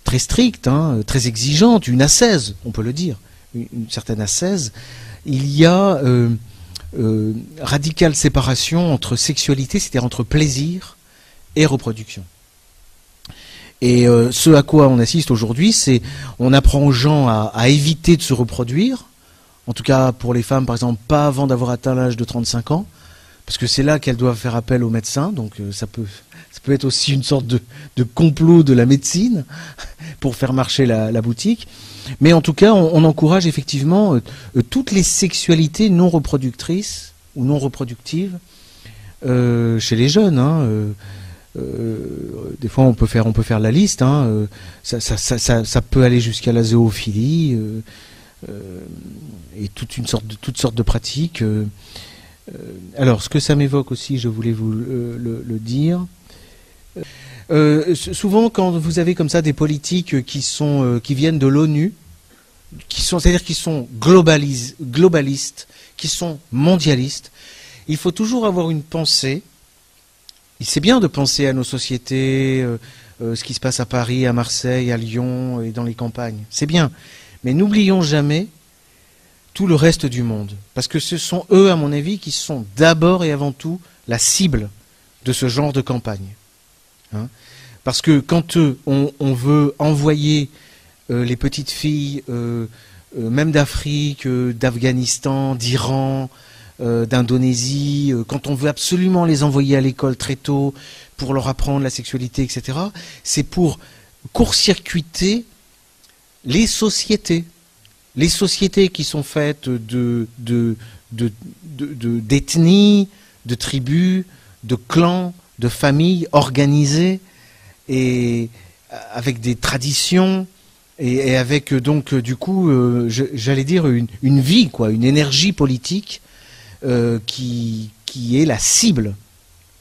très stricte, hein, très exigeante, une ascèse, on peut le dire. Une certaine ascèse, il y a radicale séparation entre sexualité, c'est-à-dire entre plaisir et reproduction. Et ce à quoi on assiste aujourd'hui, c'est on apprend aux gens à éviter de se reproduire, en tout cas pour les femmes par exemple, pas avant d'avoir atteint l'âge de 35 ans, parce que c'est là qu'elles doivent faire appel aux médecins, donc ça peut être aussi une sorte de complot de la médecine pour faire marcher la boutique. Mais en tout cas, on encourage effectivement toutes les sexualités non reproductrices ou non reproductives chez les jeunes. Hein, des fois, on peut faire la liste. Hein, ça peut aller jusqu'à la zoophilie et toutes sortes de pratiques. Alors, ce que ça m'évoque aussi, je voulais vous le dire. Souvent, quand vous avez comme ça des politiques qui viennent de l'ONU, c'est-à-dire qui sont globalistes, qui sont mondialistes, il faut toujours avoir une pensée. C'est bien de penser à nos sociétés, ce qui se passe à Paris, à Marseille, à Lyon et dans les campagnes. C'est bien. Mais n'oublions jamais tout le reste du monde. Parce que ce sont eux, à mon avis, qui sont d'abord et avant tout la cible de ce genre de campagne. Hein. Parce que quand on veut envoyer les petites filles, même d'Afrique, d'Afghanistan, d'Iran, d'Indonésie, quand on veut absolument les envoyer à l'école très tôt pour leur apprendre la sexualité, etc., c'est pour court-circuiter les sociétés. Les sociétés qui sont faites d'ethnies, de tribus, de clans, de familles organisées et avec des traditions et avec donc du coup, j'allais dire une vie, quoi, une énergie politique qui est la cible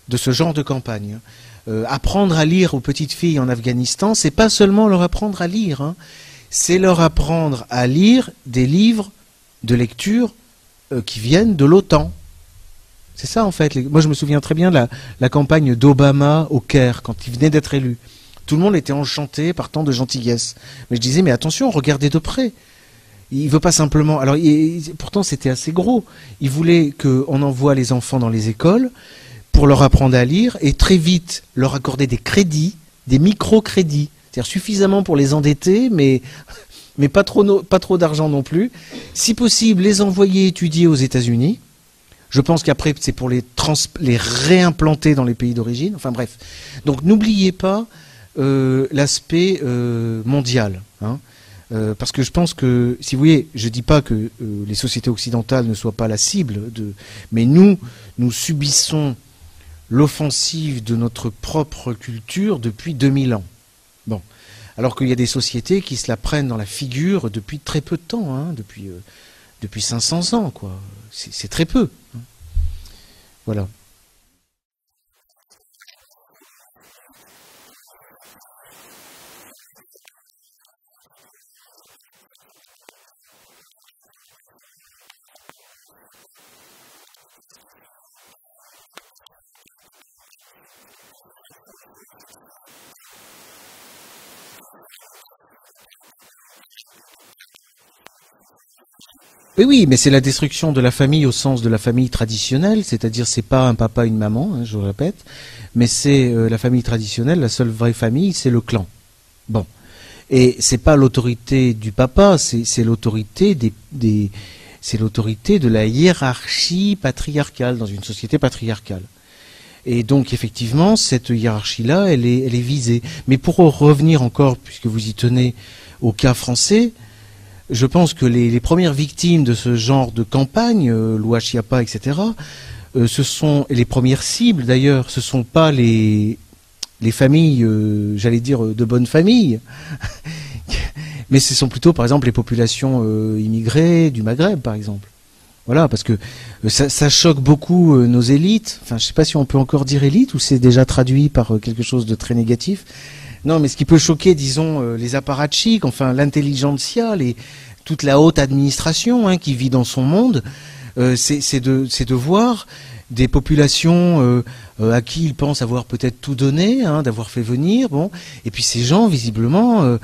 de ce genre de campagne. Apprendre à lire aux petites filles en Afghanistan, c'est pas seulement leur apprendre à lire, hein, c'est leur apprendre à lire des livres de lecture qui viennent de l'OTAN. C'est ça en fait. Moi je me souviens très bien de la campagne d'Obama au Caire quand il venait d'être élu. Tout le monde était enchanté par tant de gentillesse. Mais je disais mais attention, regardez de près. Il veut pas simplement. Alors pourtant c'était assez gros. Il voulait qu'on envoie les enfants dans les écoles pour leur apprendre à lire et très vite leur accorder des crédits, des microcrédits. C'est-à-dire suffisamment pour les endetter, mais pas trop d'argent non plus. Si possible, les envoyer étudier aux États-Unis. Je pense qu'après, c'est pour les réimplanter dans les pays d'origine. Enfin bref. Donc n'oubliez pas l'aspect mondial. Hein. Parce que je pense que, si vous voyez, je ne dis pas que les sociétés occidentales ne soient pas la cible, mais nous subissons l'offensive de notre propre culture depuis 2000 ans. Bon, alors qu'il y a des sociétés qui se la prennent dans la figure depuis très peu de temps, hein, depuis 500 ans, quoi. C'est très peu. Hein. Voilà. Oui, mais c'est la destruction de la famille au sens de la famille traditionnelle, c'est-à-dire c'est pas un papa, une maman, hein, je le répète, mais c'est la famille traditionnelle, la seule vraie famille, c'est le clan. Bon, et c'est pas l'autorité du papa, c'est l'autorité c'est l'autorité de la hiérarchie patriarcale dans une société patriarcale. Et donc effectivement, cette hiérarchie-là, elle est visée. Mais pour revenir encore, puisque vous y tenez, au cas français. Je pense que les premières victimes de ce genre de campagne, loi Chiappa, etc., ce sont, et les premières cibles d'ailleurs, ce ne sont pas les familles, j'allais dire, de bonnes familles, mais ce sont plutôt, par exemple, les populations immigrées du Maghreb, par exemple. Voilà, parce que ça choque beaucoup nos élites. Enfin, je ne sais pas si on peut encore dire élite ou c'est déjà traduit par quelque chose de très négatif. Non, mais ce qui peut choquer, disons, les apparatchiks, enfin l'intelligentsia, toute la haute administration hein, qui vit dans son monde, c'est de voir des populations à qui ils pensent avoir peut-être tout donné, hein, d'avoir fait venir, bon, et puis ces gens, visiblement,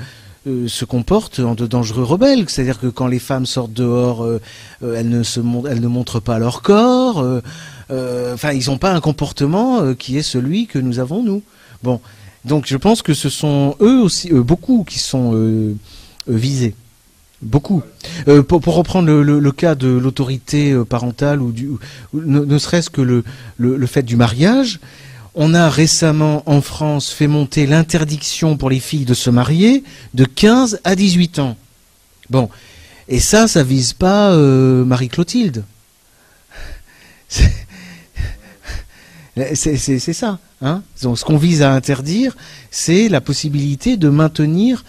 se comportent en de dangereux rebelles. C'est-à-dire que quand les femmes sortent dehors, elles ne montrent pas leur corps, enfin, ils n'ont pas un comportement qui est celui que nous avons, nous. Bon. Donc je pense que ce sont eux aussi, beaucoup qui sont visés. Beaucoup. Pour reprendre le cas de l'autorité parentale ou ne serait-ce que le fait du mariage, on a récemment en France fait monter l'interdiction pour les filles de se marier de 15 à 18 ans. Bon. Et ça vise pas Marie-Clotilde. C'est ça. Hein. Donc, ce qu'on vise à interdire, c'est la possibilité de maintenir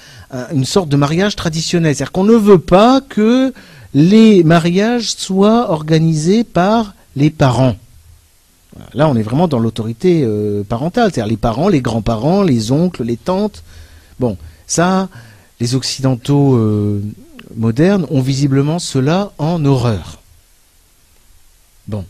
une sorte de mariage traditionnel. C'est-à-dire qu'on ne veut pas que les mariages soient organisés par les parents. Là, on est vraiment dans l'autorité parentale. C'est-à-dire les parents, les grands-parents, les oncles, les tantes. Bon, ça, les occidentaux modernes ont visiblement cela en horreur. Bon.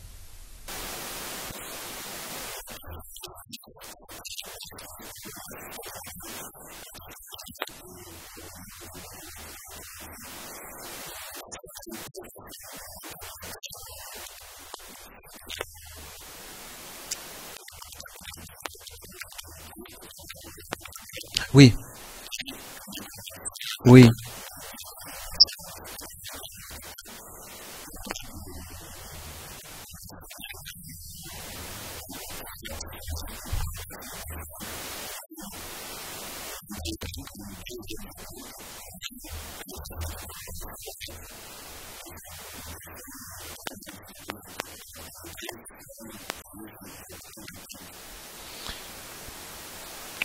Oui, oui,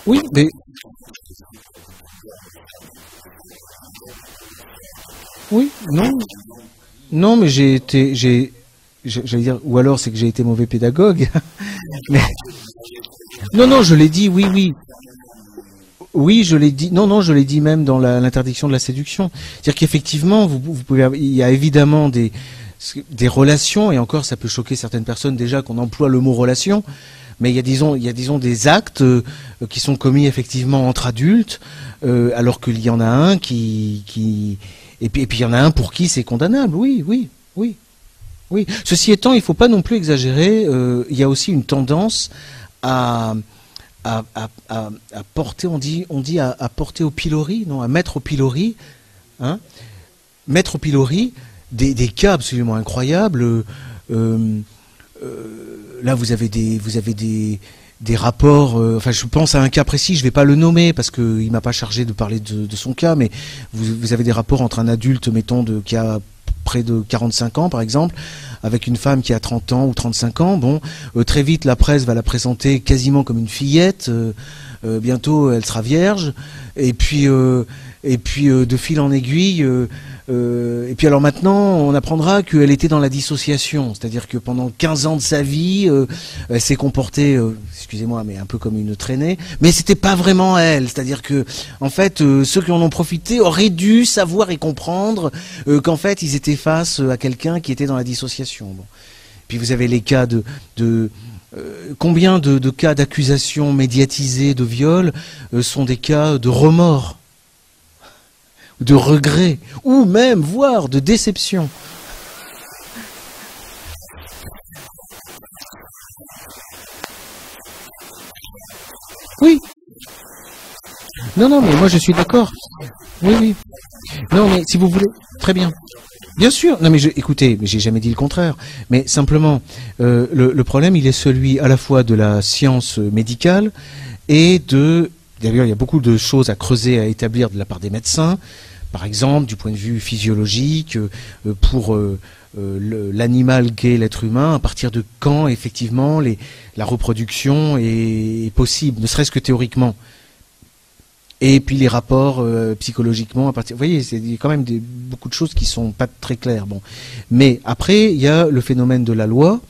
oui, mais oui, non, non, mais j'allais dire, ou alors c'est que j'ai été mauvais pédagogue. Mais non, non, je l'ai dit, oui, oui, oui, je l'ai dit. Non, non, je l'ai dit même dans l'interdiction de la séduction. C'est-à-dire qu'effectivement, vous pouvez, il y a évidemment des relations, et encore, ça peut choquer certaines personnes déjà qu'on emploie le mot relation, mais il y a disons des actes qui sont commis effectivement entre adultes, alors qu'il y en a un et puis il y en a un pour qui c'est condamnable. Oui, oui, oui, oui. Ceci étant, il faut pas non plus exagérer. Il y a aussi une tendance à à porter, on dit à porter au pilori, non, à mettre au pilori, hein, mettre au pilori des cas absolument incroyables. Euh, Là, vous avez des rapports. Enfin, je pense à un cas précis. Je vais pas le nommer parce que il m'a pas chargé de parler de son cas, mais vous avez des rapports entre un adulte, mettons, qui a près de 45 ans, par exemple, avec une femme qui a 30 ans ou 35 ans. Bon, très vite, la presse va la présenter quasiment comme une fillette. Bientôt, elle sera vierge. Et puis, de fil en aiguille. Et puis alors maintenant, on apprendra qu'elle était dans la dissociation, c'est-à-dire que pendant 15 ans de sa vie, elle s'est comportée, excusez-moi, mais un peu comme une traînée, mais c'était pas vraiment elle, c'est-à-dire que en fait, ceux qui en ont profité auraient dû savoir et comprendre qu'en fait, ils étaient face à quelqu'un qui était dans la dissociation. Bon. Puis vous avez les cas combien de cas d'accusation médiatisés de viol sont des cas de remords, de regret, ou même, voire, de déception. Oui, non, non, mais moi je suis d'accord. Oui, oui. Non, mais si vous voulez, très bien. Bien sûr, non mais écoutez, mais j'ai jamais dit le contraire. Mais simplement, le problème, il est celui à la fois de la science médicale et d'ailleurs, il y a beaucoup de choses à creuser, à établir de la part des médecins. Par exemple, du point de vue physiologique, pour l'animal qu'est l'être humain, à partir de quand effectivement la reproduction est possible, ne serait-ce que théoriquement. Et puis les rapports psychologiquement à partir. Vous voyez, il y a quand même beaucoup de choses qui sont pas très claires. Bon, mais après il y a le phénomène de la loi,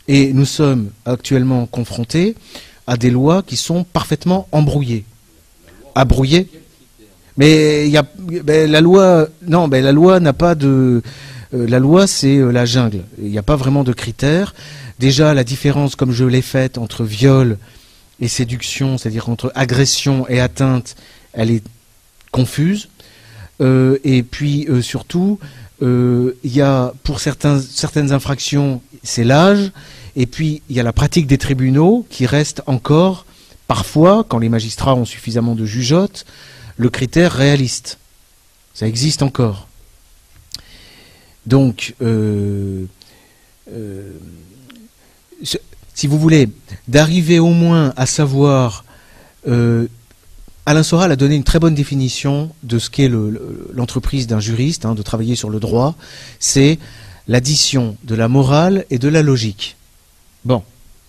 et nous sommes actuellement confrontés à des lois qui sont parfaitement embrouillées, abrouillées. Mais il y a la loi, non, la loi n'a pas de. La loi, c'est la jungle. Il n'y a pas vraiment de critères. Déjà, la différence, comme je l'ai faite, entre viol et séduction, c'est-à-dire entre agression et atteinte, elle est confuse. Et puis surtout, il y a pour certaines infractions, c'est l'âge. Et puis il y a la pratique des tribunaux qui reste encore parfois, quand les magistrats ont suffisamment de jugeote, le critère réaliste. Ça existe encore. Donc, si vous voulez, d'arriver au moins à savoir, Alain Soral a donné une très bonne définition de ce qu'est l'entreprise d'un juriste, hein, de travailler sur le droit, c'est l'addition de la morale et de la logique. Bon,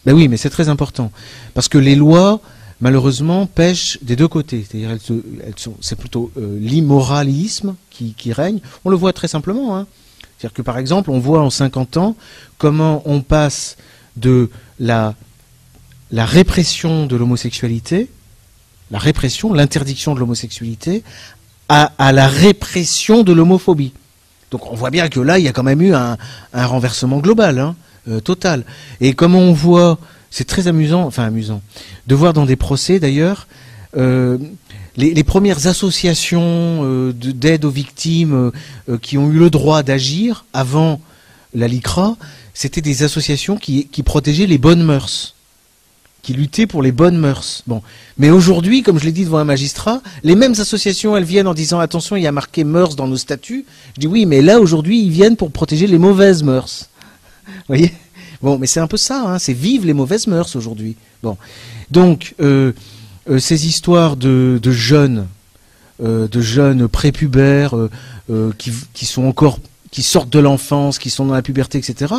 ben oui, mais c'est très important, parce que les lois, malheureusement, pêchent des deux côtés, c'est-à-dire c'est plutôt l'immoralisme qui règne. On le voit très simplement, hein. C'est-à-dire que par exemple, on voit en 50 ans comment on passe de la répression de l'homosexualité, l'interdiction de l'homosexualité, à la répression de l'homophobie. Donc on voit bien que là, il y a quand même eu un renversement global, hein, total. Et comme on voit, c'est très amusant, de voir dans des procès d'ailleurs, les premières associations d'aide aux victimes qui ont eu le droit d'agir avant la LICRA, c'était des associations qui protégeaient les bonnes mœurs. qui luttaient pour les bonnes mœurs. Bon, mais aujourd'hui, comme je l'ai dit devant un magistrat, les mêmes associations, elles viennent en disant attention, il y a marqué mœurs dans nos statuts. Je dis oui, mais là aujourd'hui, ils viennent pour protéger les mauvaises mœurs. Vous voyez? Bon, mais c'est un peu ça, hein, c'est vive les mauvaises mœurs aujourd'hui. Bon, donc ces histoires de jeunes prépubères qui sont encore, qui sortent de l'enfance, qui sont dans la puberté, etc.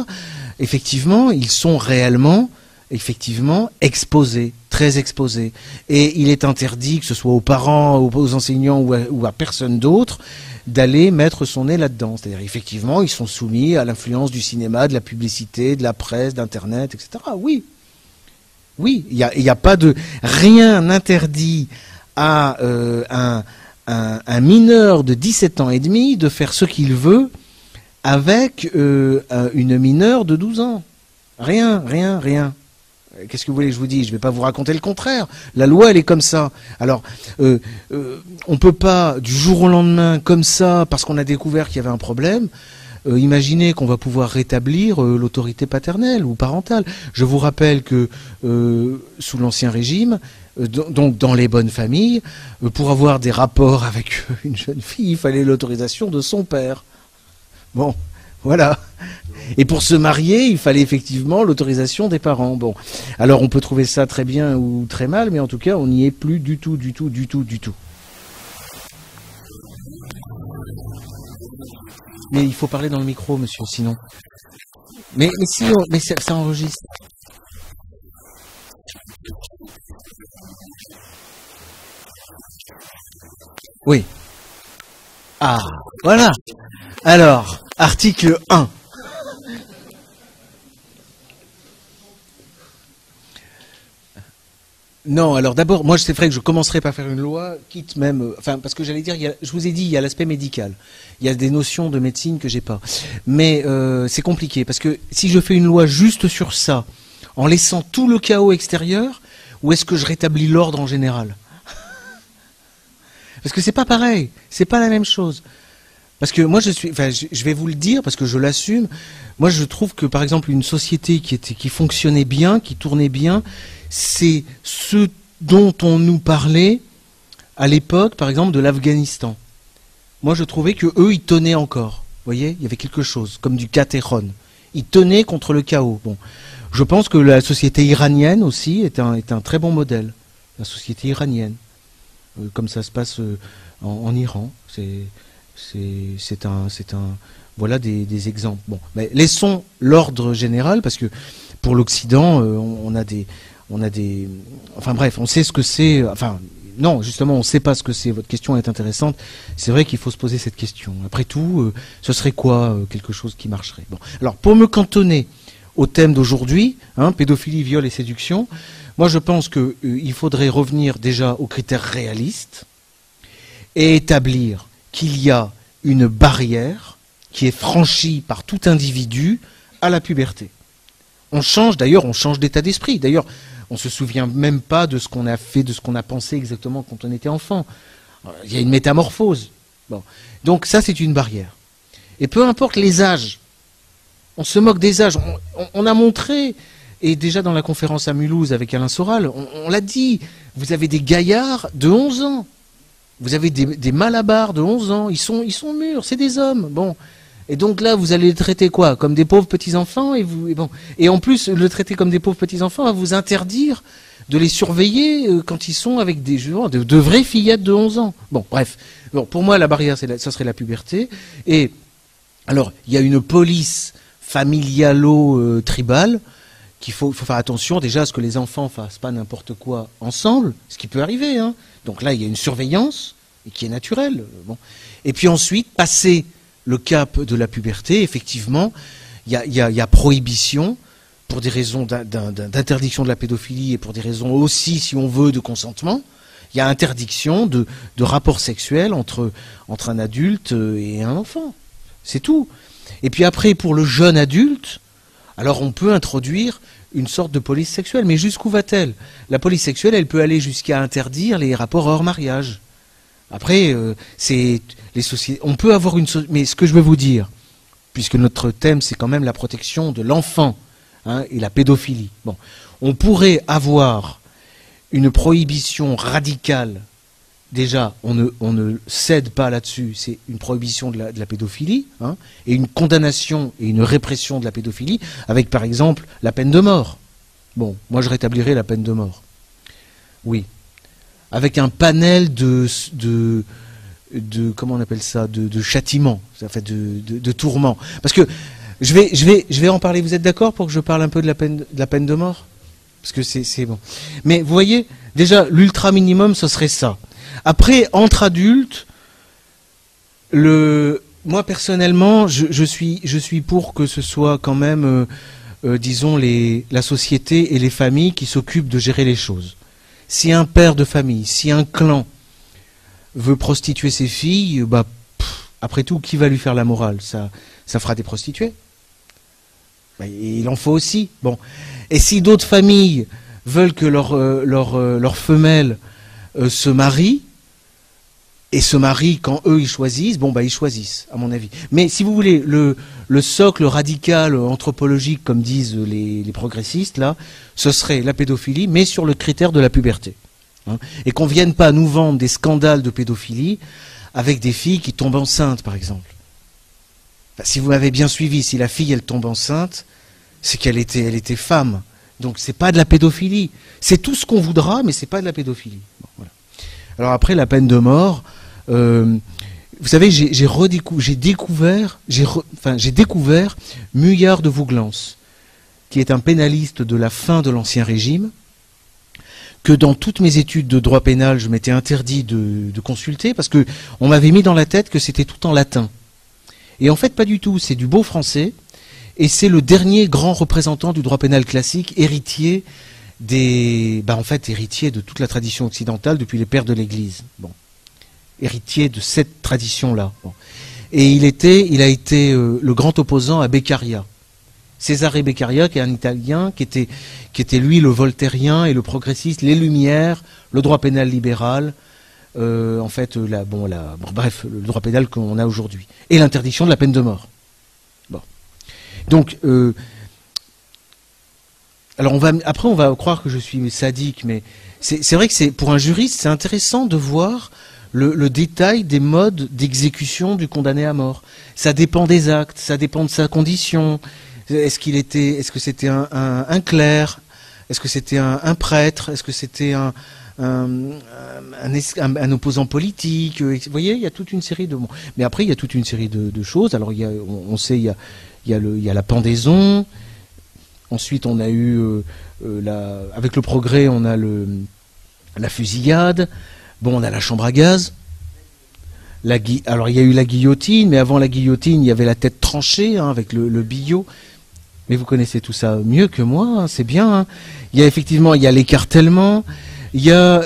Effectivement, ils sont réellement, effectivement, exposés, très exposés. Et il est interdit, que ce soit aux parents, aux enseignants ou à personne d'autre, d'aller mettre son nez là-dedans. C'est-à-dire, effectivement, ils sont soumis à l'influence du cinéma, de la publicité, de la presse, d'Internet, etc. Oui. Oui, il y a pas de... Rien n'interdit à un mineur de 17 ans et demi de faire ce qu'il veut avec une mineure de 12 ans. Rien. Qu'est-ce que vous voulez que je vous dise? Je ne vais pas vous raconter le contraire. La loi, elle est comme ça. Alors, on peut pas, du jour au lendemain, comme ça, parce qu'on a découvert qu'il y avait un problème, imaginer qu'on va pouvoir rétablir l'autorité paternelle ou parentale. Je vous rappelle que, sous l'Ancien Régime, donc dans les bonnes familles, pour avoir des rapports avec une jeune fille, il fallait l'autorisation de son père. Bon, voilà. Et pour se marier, il fallait effectivement l'autorisation des parents. Bon, alors on peut trouver ça très bien ou très mal, mais en tout cas, on n'y est plus du tout. Mais il faut parler dans le micro, monsieur, sinon. Mais ça enregistre. Oui. Ah, voilà. Alors, article 1. Non, alors d'abord, moi c'est vrai que je commencerai par faire une loi, quitte même, enfin parce que j'allais dire, je vous ai dit, il y a l'aspect médical, il y a des notions de médecine que j'ai pas, mais c'est compliqué parce que si je fais une loi juste sur ça, en laissant tout le chaos extérieur, où est-ce que je rétablis l'ordre en général? Parce que c'est pas pareil, c'est pas la même chose. Parce que moi je vais vous le dire parce que je l'assume. Moi je trouve que par exemple une société qui fonctionnait bien, qui tournait bien, c'est ce dont on nous parlait à l'époque, par exemple de l'Afghanistan. Moi je trouvais que eux ils tenaient encore. Vous voyez, il y avait quelque chose comme du Catéron. Ils tenaient contre le chaos. Bon, je pense que la société iranienne aussi est un très bon modèle. La société iranienne, comme ça se passe en Iran, c'est un voilà des exemples. Bon, mais laissons l'ordre général parce que pour l'Occident, on a des enfin bref, on sait ce que c'est. Enfin non, justement, on ne sait pas ce que c'est. Votre question est intéressante. C'est vrai qu'il faut se poser cette question. Après tout, ce serait quoi quelque chose qui marcherait? Bon, alors pour me cantonner au thème d'aujourd'hui, hein, pédophilie, viol et séduction, moi je pense qu'il faudrait revenir déjà aux critères réalistes et établir qu'il y a une barrière qui est franchie par tout individu à la puberté. On change d'état d'esprit. D'ailleurs, on ne se souvient même pas de ce qu'on a fait, de ce qu'on a pensé exactement quand on était enfant. Il y a une métamorphose. Bon. Donc ça, c'est une barrière. Et peu importe les âges, on se moque des âges. On a montré, et déjà dans la conférence à Mulhouse avec Alain Soral, on l'a dit, vous avez des gaillards de 11 ans. Vous avez des malabars de 11 ans, ils sont mûrs, c'est des hommes. Bon. Et donc là, vous allez les traiter quoi? Comme des pauvres petits-enfants et en plus, le traiter comme des pauvres petits-enfants va vous interdire de les surveiller quand ils sont avec de vraies fillettes de 11 ans. Bon, bref. Bon, pour moi, la barrière, ça serait la puberté. Et alors, il y a une police familialo-tribale qu'il faut faire attention déjà à ce que les enfants fassent pas n'importe quoi ensemble, ce qui peut arriver, hein. Donc là, il y a une surveillance et qui est naturelle. Bon. Et puis ensuite, passer le cap de la puberté, effectivement, il y a prohibition pour des raisons d'interdiction de la pédophilie et pour des raisons aussi, si on veut, de consentement. Il y a interdiction de rapports sexuels entre un adulte et un enfant. C'est tout. Et puis après, pour le jeune adulte, alors on peut introduire une sorte de police sexuelle. Mais jusqu'où va-t-elle? La police sexuelle, elle peut aller jusqu'à interdire les rapports hors mariage. Après, les sociétés. On peut avoir mais ce que je veux vous dire, puisque notre thème c'est quand même la protection de l'enfant, hein, et la pédophilie. Bon, on pourrait avoir une prohibition radicale. Déjà, on ne cède pas là-dessus, c'est une prohibition de la pédophilie, hein, et une condamnation et une répression de la pédophilie, avec par exemple la peine de mort. Bon, moi je rétablirais la peine de mort. Oui. Avec un panel de comment on appelle ça, de châtiment, ça fait de tourment. Parce que je vais en parler. Vous êtes d'accord pour que je parle un peu de la peine de mort? Parce que c'est bon. Mais vous voyez, déjà l'ultra minimum, ce serait ça. Après, entre adultes, moi personnellement, je suis pour que ce soit quand même, disons, la société et les familles qui s'occupent de gérer les choses. Si un père de famille, si un clan veut prostituer ses filles, bah, après tout, qui va lui faire la morale? Ça fera des prostituées. Bah, il en faut aussi. Bon. Et si d'autres familles veulent que leur femelle se marient, et se marient quand eux ils choisissent, bon bah ils choisissent, à mon avis. Mais si vous voulez, le socle radical anthropologique, comme disent les progressistes, là, ce serait la pédophilie, mais sur le critère de la puberté. Hein, et qu'on ne vienne pas nous vendre des scandales de pédophilie avec des filles qui tombent enceintes, par exemple. Enfin, si vous m'avez bien suivi, si la fille elle tombe enceinte, c'est qu'elle était femme. Donc c'est pas de la pédophilie. C'est tout ce qu'on voudra, mais c'est pas de la pédophilie. Bon, voilà. Alors après, la peine de mort, vous savez, j'ai découvert Muyard de Vouglans, qui est un pénaliste de la fin de l'Ancien Régime, que dans toutes mes études de droit pénal, je m'étais interdit de consulter, parce que on m'avait mis dans la tête que c'était tout en latin. Et en fait, pas du tout, c'est du beau français, et c'est le dernier grand représentant du droit pénal classique, héritier héritier de toute la tradition occidentale depuis les pères de l'Église. Bon. Héritier de cette tradition-là. Bon. Et il a été le grand opposant à Beccaria. Cesare Beccaria, qui est un Italien, qui était lui le voltairien et le progressiste, les Lumières, le droit pénal libéral, bref, le droit pénal qu'on a aujourd'hui. Et l'interdiction de la peine de mort. Bon. Donc, alors après on va croire que je suis sadique, mais c'est vrai que pour un juriste, c'est intéressant de voir le détail des modes d'exécution du condamné à mort. Ça dépend des actes, ça dépend de sa condition. Est-ce que c'était un clerc? Est-ce que c'était un prêtre? Est-ce que c'était un opposant politique? Vous voyez, il y a toute une série de... Mais après, il y a toute une série de choses. Alors, on sait, il y a la pendaison. Ensuite, on a eu, avec le progrès, on a la fusillade. Bon, on a la chambre à gaz. Alors, il y a eu la guillotine, mais avant la guillotine, il y avait la tête tranchée, hein, avec le billot. Mais vous connaissez tout ça mieux que moi, hein, c'est bien. Hein. Il y a l'écartèlement, il y a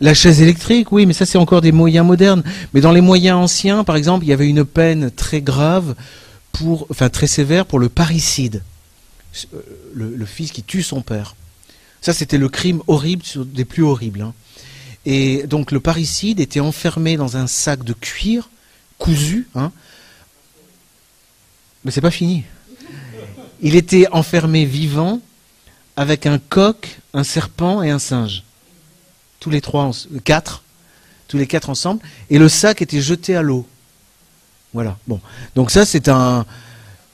la chaise électrique, oui, mais ça c'est encore des moyens modernes. Mais dans les moyens anciens, par exemple, il y avait une peine très grave, très sévère pour le parricide, le fils qui tue son père. Ça c'était le crime horrible, des plus horribles. Hein. Et donc le parricide était enfermé dans un sac de cuir cousu, hein. Mais c'est pas fini. Il était enfermé vivant avec un coq, un serpent et un singe. Tous les quatre ensemble, et le sac était jeté à l'eau. Voilà. Bon. Donc ça,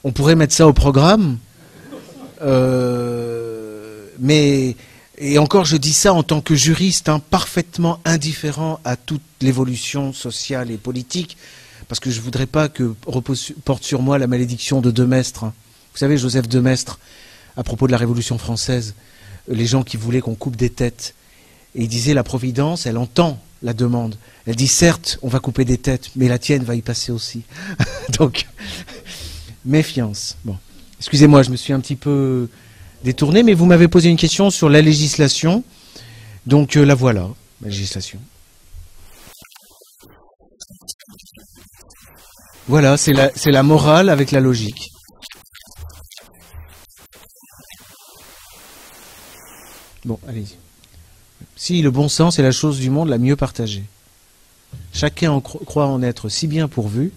on pourrait mettre ça au programme, mais et encore, je dis ça en tant que juriste, hein, parfaitement indifférent à toute l'évolution sociale et politique, parce que je voudrais pas que porte sur moi la malédiction de Demestre. Hein. Vous savez, Joseph Demestre, à propos de la Révolution française, les gens qui voulaient qu'on coupe des têtes. Et il disait, la Providence, elle entend la demande. Elle dit, certes, on va couper des têtes, mais la tienne va y passer aussi. Donc, méfiance. Bon, excusez-moi, je me suis un petit peu détourné, mais vous m'avez posé une question sur la législation. Donc, la voilà, la législation. Voilà, c'est la morale avec la logique. Bon, allez-y. Si le bon sens est la chose du monde la mieux partagée. Chacun croit en être si bien pourvu.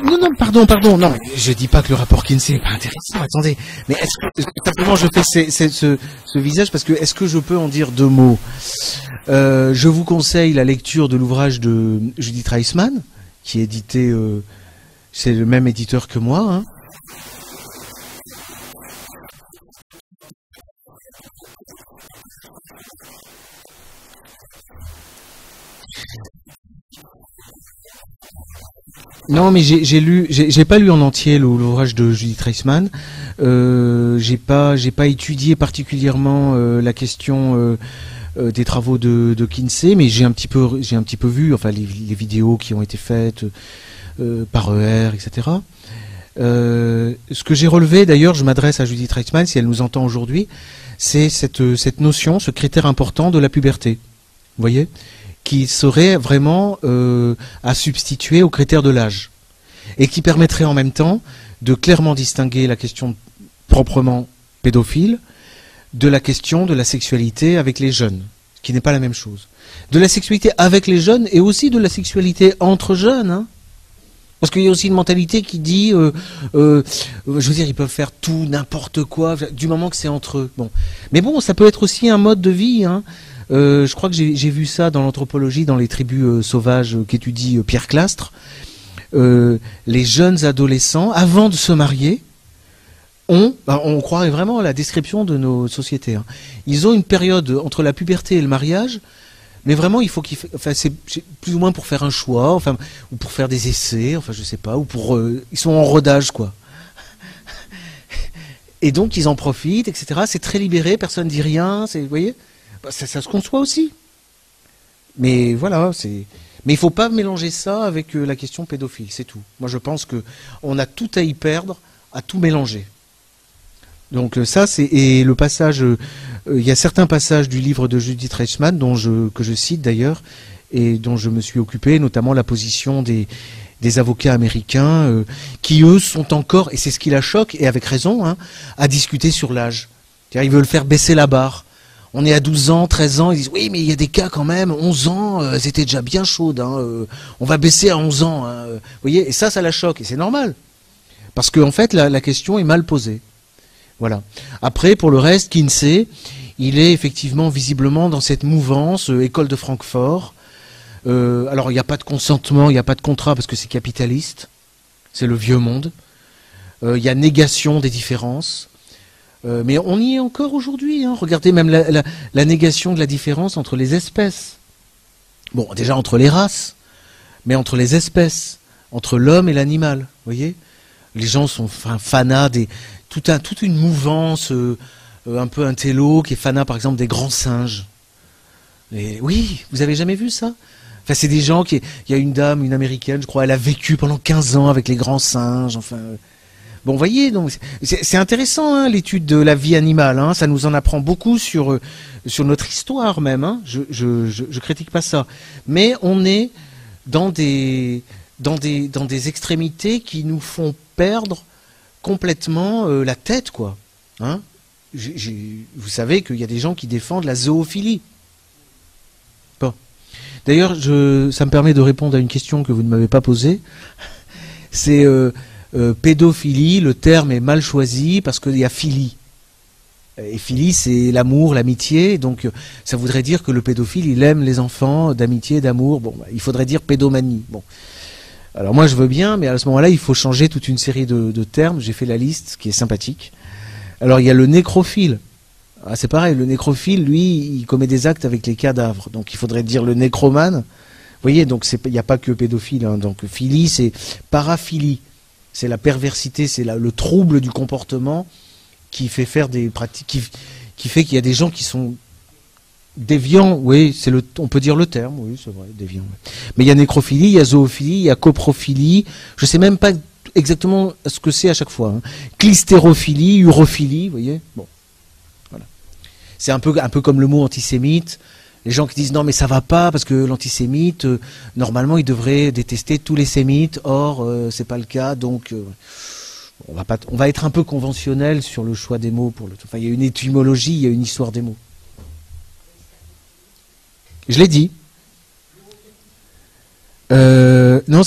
Non, non, pardon, non, je dis pas que le rapport Kinsey n'est pas intéressant, attendez, mais est-ce que, simplement je fais ce visage parce que, est-ce que je peux en dire deux mots? Je vous conseille la lecture de l'ouvrage de Judith Reisman, qui est édité, c'est le même éditeur que moi, hein. Non, mais j'ai pas lu en entier l'ouvrage de Judith Reisman. J'ai pas étudié particulièrement la question des travaux de Kinsey, mais j'ai un petit peu vu, enfin les vidéos qui ont été faites par ER, etc. Ce que j'ai relevé, d'ailleurs, je m'adresse à Judith Reisman si elle nous entend aujourd'hui, c'est cette notion, ce critère important de la puberté. Vous voyez, qui serait vraiment à substituer au critère de l'âge et qui permettrait en même temps de clairement distinguer la question proprement pédophile de la question de la sexualité avec les jeunes, ce qui n'est pas la même chose. De la sexualité avec les jeunes et aussi de la sexualité entre jeunes, hein. Parce qu'il y a aussi une mentalité qui dit, je veux dire, ils peuvent faire tout, n'importe quoi, du moment que c'est entre eux. Bon. Mais bon, ça peut être aussi un mode de vie, hein. Je crois que j'ai vu ça dans l'anthropologie, dans les tribus sauvages qu'étudie Pierre Clastre. Les jeunes adolescents, avant de se marier, on croirait vraiment à la description de nos sociétés, hein. Ils ont une période entre la puberté et le mariage, mais vraiment il faut enfin c'est plus ou moins pour faire un choix, enfin, ou pour faire des essais, enfin je sais pas, ou pour ils sont en rodage quoi. Et donc ils en profitent, etc. C'est très libéré, personne dit rien, vous voyez, bah, ça se conçoit aussi. Mais voilà, mais il faut pas mélanger ça avec la question pédophile, c'est tout. Moi je pense que on a tout à y perdre, à tout mélanger. Donc ça et le passage, il y a certains passages du livre de Judith Reisman que je cite d'ailleurs et dont je me suis occupé, notamment la position des avocats américains qui eux sont encore, et c'est ce qui la choque et avec raison, hein, à discuter sur l'âge. Ils veulent faire baisser la barre. On est à 12 ans, 13 ans, ils disent oui mais il y a des cas quand même, 11 ans, c'était déjà bien chaude, hein, on va baisser à 11 ans. Hein, vous voyez, et ça la choque, et c'est normal. Parce qu'en fait la question est mal posée. Voilà. Après, pour le reste, Kinsey, il est effectivement visiblement dans cette mouvance, école de Francfort. Alors, il n'y a pas de consentement, il n'y a pas de contrat parce que c'est capitaliste. C'est le vieux monde. Il y a négation des différences. Mais on y est encore aujourd'hui, hein. Regardez même la négation de la différence entre les espèces. Bon, déjà entre les races, mais entre les espèces, entre l'homme et l'animal, vous voyez. Les gens sont fanats toute une mouvance un peu intello qui est fanat par exemple des grands singes. Et oui, vous avez jamais vu ça? Enfin, c'est des gens il y a une dame, une américaine, je crois, elle a vécu pendant 15 ans avec les grands singes, enfin. Bon, vous voyez, donc c'est intéressant, hein, l'étude de la vie animale, hein, ça nous en apprend beaucoup sur notre histoire même, hein. Je critique pas ça. Mais on est dans des extrémités qui nous font perdre complètement la tête, quoi. Hein, vous savez qu'il y a des gens qui défendent la zoophilie. Bon. D'ailleurs, ça me permet de répondre à une question que vous ne m'avez pas posée. C'est pédophilie, le terme est mal choisi parce qu'il y a philie. Et philie, c'est l'amour, l'amitié. Donc, ça voudrait dire que le pédophile, il aime les enfants d'amitié, d'amour. Bon, il faudrait dire pédomanie. Bon. Alors moi je veux bien, mais à ce moment-là il faut changer toute une série de termes. J'ai fait la liste qui est sympathique. Alors il y a le nécrophile. Ah, c'est pareil, le nécrophile, lui, il commet des actes avec les cadavres. Donc il faudrait dire le nécromane. Vous voyez, donc il n'y a pas que pédophile. Hein. Donc philie, c'est paraphilie. C'est la perversité, c'est le trouble du comportement qui fait faire des pratiques, qui fait qu'il y a des gens qui sont déviant, oui, on peut dire le terme, oui, c'est vrai, déviant. Oui. Mais il y a nécrophilie, il y a zoophilie, il y a coprophilie. Je sais même pas exactement ce que c'est à chaque fois. Hein. Clistérophilie, urophilie, vous voyez. Bon, voilà. C'est un peu comme le mot antisémite. Les gens qui disent non mais ça va pas parce que l'antisémite, normalement, il devrait détester tous les sémites. Or, c'est pas le cas, donc on va être un peu conventionnel sur le choix des mots Enfin, il y a une étymologie, il y a une histoire des mots. Je l'ai dit. Non,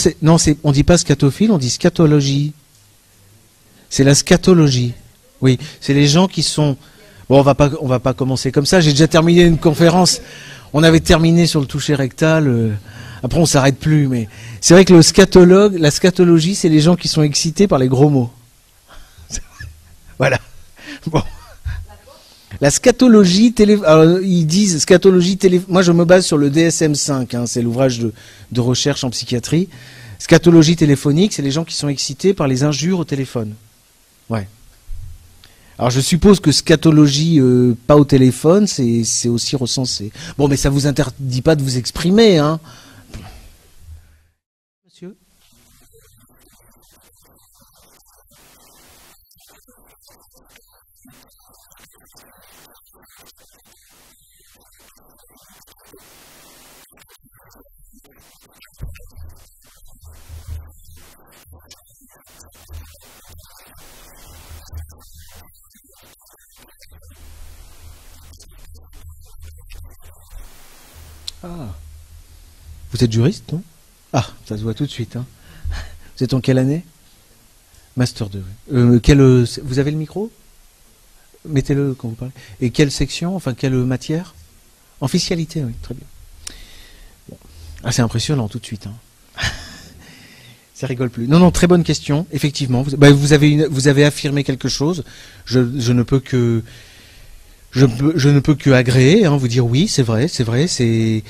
on dit pas scatophile, on dit scatologie. C'est la scatologie. Oui, c'est les gens qui sont... Bon, on va pas commencer comme ça. J'ai déjà terminé une conférence. On avait terminé sur le toucher rectal. Après, on s'arrête plus. Mais c'est vrai que la scatologie, c'est les gens qui sont excités par les gros mots. Voilà. Bon. La scatologie alors, ils disent scatologie moi je me base sur le DSM-5, hein, c'est l'ouvrage de recherche en psychiatrie. Scatologie téléphonique, c'est les gens qui sont excités par les injures au téléphone. Ouais. Alors je suppose que scatologie pas au téléphone, c'est aussi recensé. Bon, mais ça vous interdit pas de vous exprimer, hein. Monsieur ? Ah. Vous êtes juriste, non? Ah, ça se voit tout de suite, hein. Vous êtes en quelle année? Master 2. Oui. Vous avez le micro? Mettez-le quand vous parlez. Et quelle section, enfin quelle matière? En fiscalité, oui, très bien. Bon. Ah, c'est impressionnant tout de suite, hein. Ça rigole plus. Non, non, très bonne question. Effectivement, vous avez affirmé quelque chose. Je ne peux que agréer, hein, vous dire oui, c'est vrai. C'est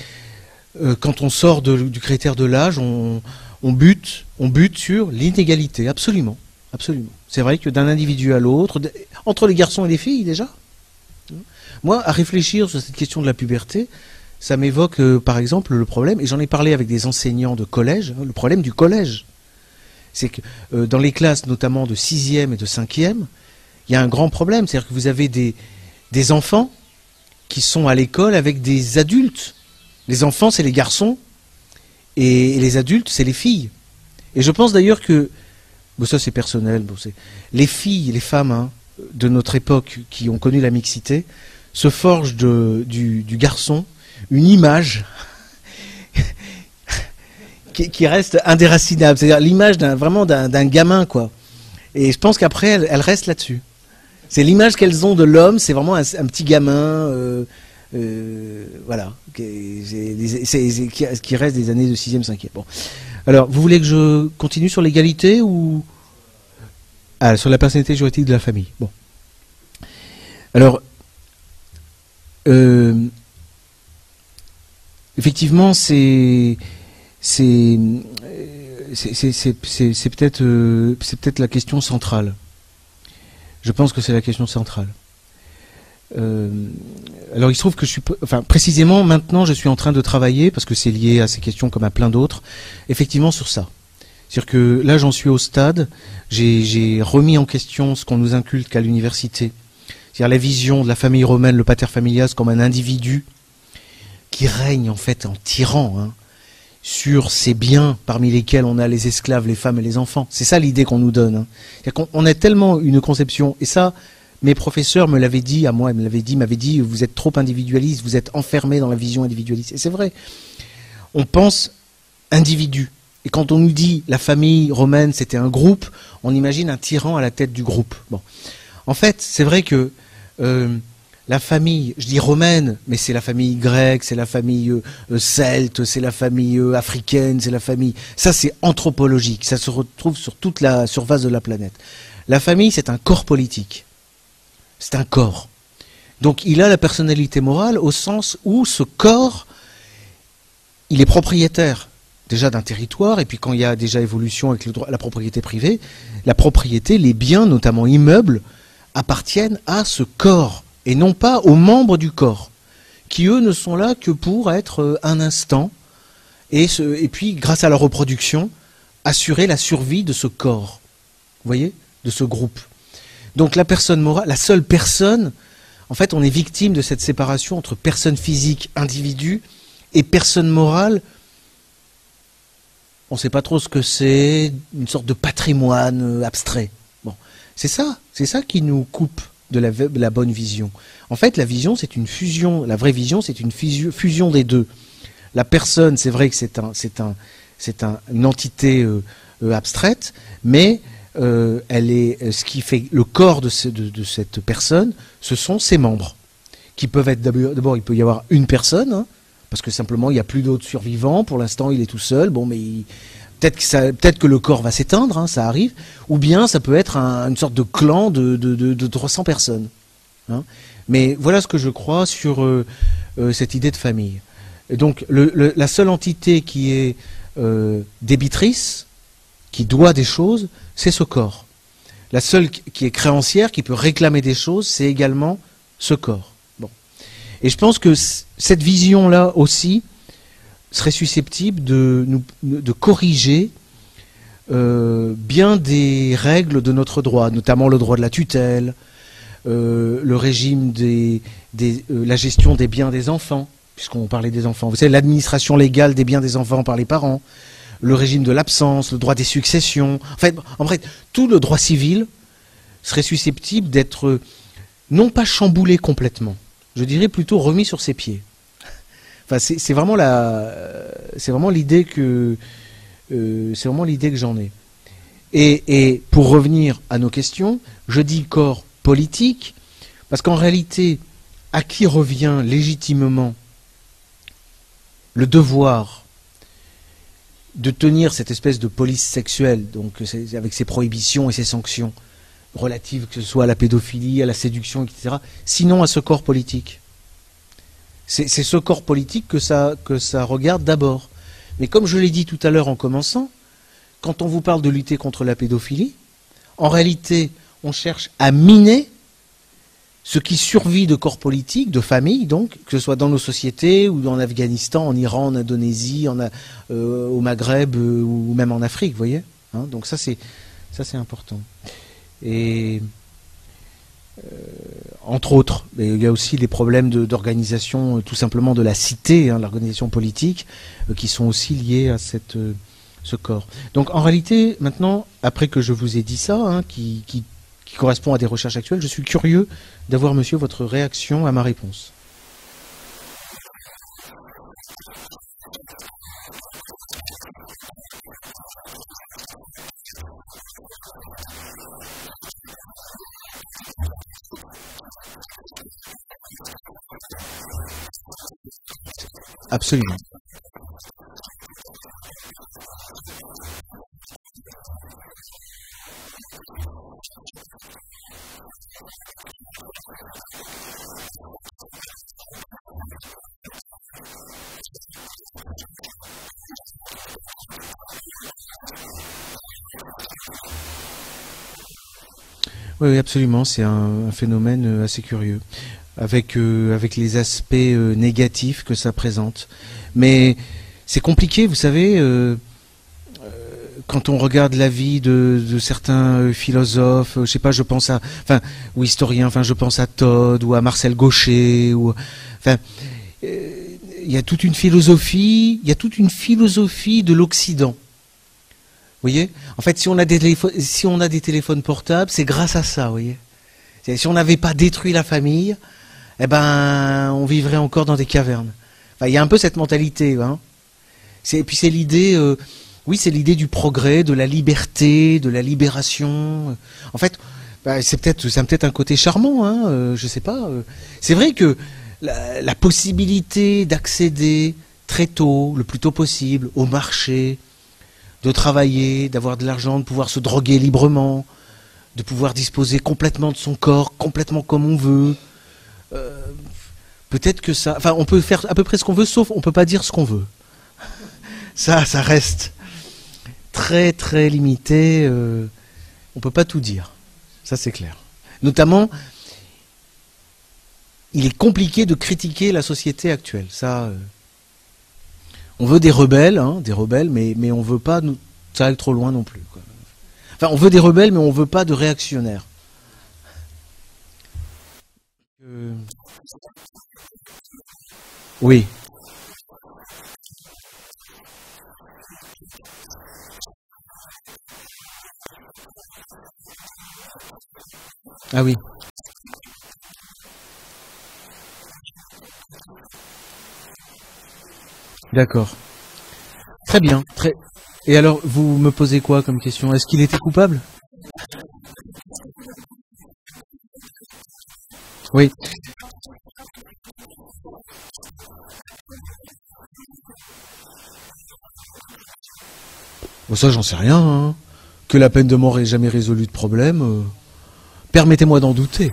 quand on sort du critère de l'âge, on bute sur l'inégalité, absolument, absolument. C'est vrai que d'un individu à l'autre, entre les garçons et les filles déjà. Moi, à réfléchir sur cette question de la puberté, ça m'évoque par exemple le problème, et j'en ai parlé avec des enseignants de collège, hein, le problème du collège. C'est que dans les classes notamment de 6e et de 5e, il y a un grand problème, c'est-à-dire que vous avez des enfants qui sont à l'école avec des adultes. Les enfants, c'est les garçons, et les adultes, c'est les filles. Et je pense d'ailleurs que, bon, ça c'est personnel, bon, les filles, les femmes hein, de notre époque qui ont connu la mixité, se forgent du garçon une image qui reste indéracinable, c'est-à-dire l'image vraiment d'un gamin, quoi. Et je pense qu'après, elles restent là-dessus. C'est l'image qu'elles ont de l'homme, c'est vraiment un petit gamin, voilà, qui reste des années de 6e, 5e. Bon. Alors, vous voulez que je continue sur l'égalité ou sur la personnalité juridique de la famille? Bon. Alors, effectivement, c'est peut-être la question centrale. Je pense que c'est la question centrale. Alors il se trouve que précisément maintenant je suis en train de travailler, parce que c'est lié à ces questions comme à plein d'autres, effectivement sur ça. C'est-à-dire que là j'en suis au stade, j'ai remis en question ce qu'on nous inculque à l'université. C'est-à-dire la vision de la famille romaine, le pater familias, comme un individu qui règne en fait en tyran, hein, sur ces biens parmi lesquels on a les esclaves, les femmes et les enfants. C'est ça l'idée qu'on nous donne. Hein. C'est-à-dire qu'on a tellement une conception, et ça, mes professeurs me l'avaient dit à moi, m'avaient dit, vous êtes trop individualiste, vous êtes enfermé dans la vision individualiste. Et c'est vrai, on pense individu. Et quand on nous dit la famille romaine, c'était un groupe, on imagine un tyran à la tête du groupe. Bon. En fait, c'est vrai que la famille, je dis romaine, mais c'est la famille grecque, c'est la famille celte, c'est la famille africaine, c'est la famille... Ça, c'est anthropologique, ça se retrouve sur toute la surface de la planète. La famille, c'est un corps politique. C'est un corps. Donc, il a la personnalité morale au sens où ce corps, il est propriétaire déjà d'un territoire, et puis quand il y a déjà évolution avec la propriété privée, la propriété, les biens, notamment immeubles, appartiennent à ce corps, et non pas aux membres du corps, qui eux ne sont là que pour être un instant, et puis grâce à leur reproduction, assurer la survie de ce corps, vous voyez, de ce groupe. Donc la personne morale, la seule personne, en fait on est victime de cette séparation entre personne physique, individu, et personne morale. On ne sait pas trop ce que c'est, une sorte de patrimoine abstrait. Bon, c'est ça qui nous coupe de la bonne vision. En fait, la vision, c'est une fusion. La vraie vision, c'est une fusion des deux. La personne, c'est vrai que une entité abstraite, mais elle est ce qui fait le corps de cette personne, ce sont ses membres, qui peuvent être d'abord il peut y avoir une personne, hein, parce que simplement il n'y a plus d'autres survivants, pour l'instant il est tout seul, bon mais peut-être que le corps va s'éteindre, hein, ça arrive, ou bien ça peut être une sorte de clan de 300 personnes. Hein. Mais voilà ce que je crois sur cette idée de famille. Et donc la seule entité qui est débitrice, qui doit des choses, c'est ce corps. La seule qui est créancière, qui peut réclamer des choses, c'est également ce corps. Bon. Et je pense que cette vision-là aussi serait susceptible de corriger bien des règles de notre droit, notamment le droit de la tutelle, le régime la gestion des biens des enfants, puisqu'on parlait des enfants. Vous savez, l'administration légale des biens des enfants par les parents, le régime de l'absence, le droit des successions. En fait, tout le droit civil serait susceptible d'être non pas chamboulé complètement, je dirais plutôt remis sur ses pieds. Enfin, c'est vraiment l'idée que j'en ai. Et pour revenir à nos questions, je dis corps politique parce qu'en réalité, à qui revient légitimement le devoir de tenir cette espèce de police sexuelle, donc avec ses prohibitions et ses sanctions relatives, que ce soit à la pédophilie, à la séduction, etc., sinon à ce corps politique. C'est ce corps politique que ça regarde d'abord. Mais comme je l'ai dit tout à l'heure en commençant, quand on vous parle de lutter contre la pédophilie, en réalité, on cherche à miner ce qui survit de corps politiques, de familles, donc, que ce soit dans nos sociétés, ou en Afghanistan, en Iran, en Indonésie, au Maghreb, ou même en Afrique, vous voyez, hein, donc ça c'est important. Et entre autres, il y a aussi des problèmes d'organisation, tout simplement de la cité, hein, l'organisation politique, qui sont aussi liés à ce corps. Donc en réalité, maintenant, après que je vous ai dit ça, hein, qui correspond à des recherches actuelles, je suis curieux d'avoir, monsieur, votre réaction à ma réponse. Absolument. Oui, absolument, c'est un phénomène assez curieux, avec les aspects négatifs que ça présente. Mais c'est compliqué, vous savez, quand on regarde la vie de certains philosophes, je sais pas, ou historiens, je pense à Todd ou à Marcel Gauchet, il y a toute une philosophie, de l'Occident. Vous voyez, en fait, si on a des téléphones portables, c'est grâce à ça, vous voyez. Si on n'avait pas détruit la famille, eh ben, on vivrait encore dans des cavernes. Enfin, il y a un peu cette mentalité, hein. Et puis c'est l'idée, c'est l'idée du progrès, de la liberté, de la libération. En fait, c'est peut-être un côté charmant, hein, je sais pas. C'est vrai que la possibilité d'accéder très tôt, le plus tôt possible, au marché, de travailler, d'avoir de l'argent, de pouvoir se droguer librement, de pouvoir disposer complètement de son corps, complètement comme on veut. Peut-être que ça... Enfin, on peut faire à peu près ce qu'on veut, sauf on peut pas dire ce qu'on veut. Ça reste très très limité. On peut pas tout dire. Ça, c'est clair. Notamment, il est compliqué de critiquer la société actuelle. Ça... On veut des rebelles, mais on veut pas ça aille trop loin non plus, quoi. Enfin, on veut des rebelles, mais on veut pas de réactionnaires. Oui. Ah oui. D'accord. Très bien. Et alors, vous me posez quoi comme question? Est-ce qu'il était coupable? Oui. Bon, ça, j'en sais rien, hein. Que la peine de mort ait jamais résolu de problème, permettez-moi d'en douter.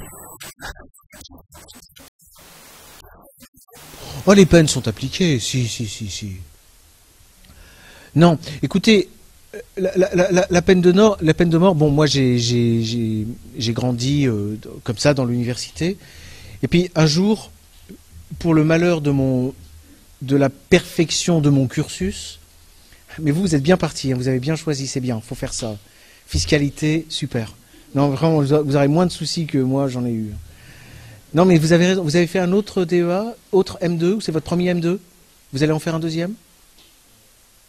Oh, les peines sont appliquées, si. Non, écoutez, la peine la peine de mort, bon, moi j'ai grandi comme ça dans l'université, et puis un jour, pour le malheur de la perfection de mon cursus, mais vous êtes bien parti, hein, vous avez bien choisi, c'est bien, faut faire ça. Fiscalité, super. Non, vraiment, vous aurez moins de soucis que moi, j'en ai eu. Non, mais vous avez raison, vous avez fait un autre DEA, autre M2, ou c'est votre premier M2? Vous allez en faire un deuxième?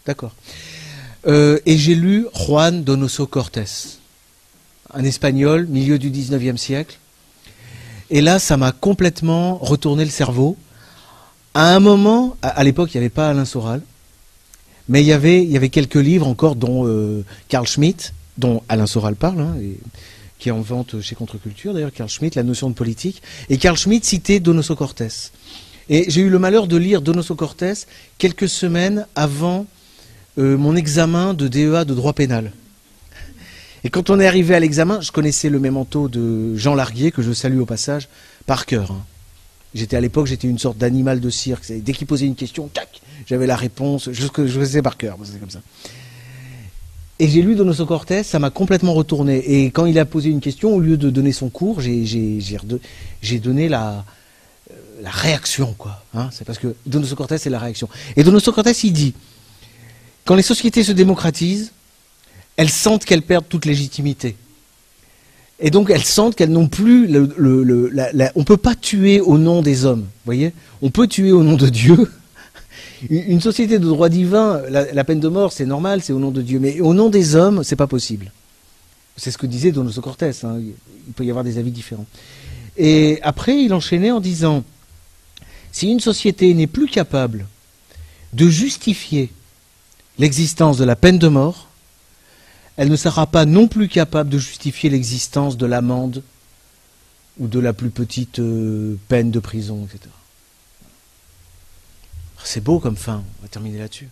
D'accord. Et j'ai lu Juan Donoso Cortés, un espagnol, milieu du 19e siècle. Et là, ça m'a complètement retourné le cerveau. À un moment, à l'époque, il n'y avait pas Alain Soral, mais il y avait quelques livres encore, dont Carl Schmitt, dont Alain Soral parle, hein, qui est en vente chez Contre-Culture, d'ailleurs, Carl Schmitt, La notion de politique. Et Carl Schmitt citait Donoso Cortés. Et j'ai eu le malheur de lire Donoso Cortés quelques semaines avant mon examen de DEA de droit pénal. Et quand on est arrivé à l'examen, je connaissais le mémento de Jean Larguier, que je salue au passage, par cœur. Hein. À l'époque, j'étais une sorte d'animal de cirque. Dès qu'il posait une question, tac, j'avais la réponse, je connaissais par cœur. C'est comme ça. Et j'ai lu Donoso Cortés, ça m'a complètement retourné. Et quand il a posé une question, au lieu de donner son cours, j'ai donné la réaction, quoi. Hein. C'est parce que Donoso Cortés, c'est la réaction. Et Donoso Cortés, il dit, quand les sociétés se démocratisent, elles sentent qu'elles perdent toute légitimité. Et donc elles sentent qu'elles n'ont plus... on ne peut pas tuer au nom des hommes, vous voyez? On peut tuer au nom de Dieu. Une société de droit divin, la peine de mort, c'est normal, c'est au nom de Dieu. Mais au nom des hommes, c'est pas possible. C'est ce que disait Donoso Cortés. Hein. Il peut y avoir des avis différents. Et après, il enchaînait en disant, si une société n'est plus capable de justifier l'existence de la peine de mort, elle ne sera pas non plus capable de justifier l'existence de l'amende ou de la plus petite peine de prison, etc. C'est beau comme fin, on va terminer là-dessus.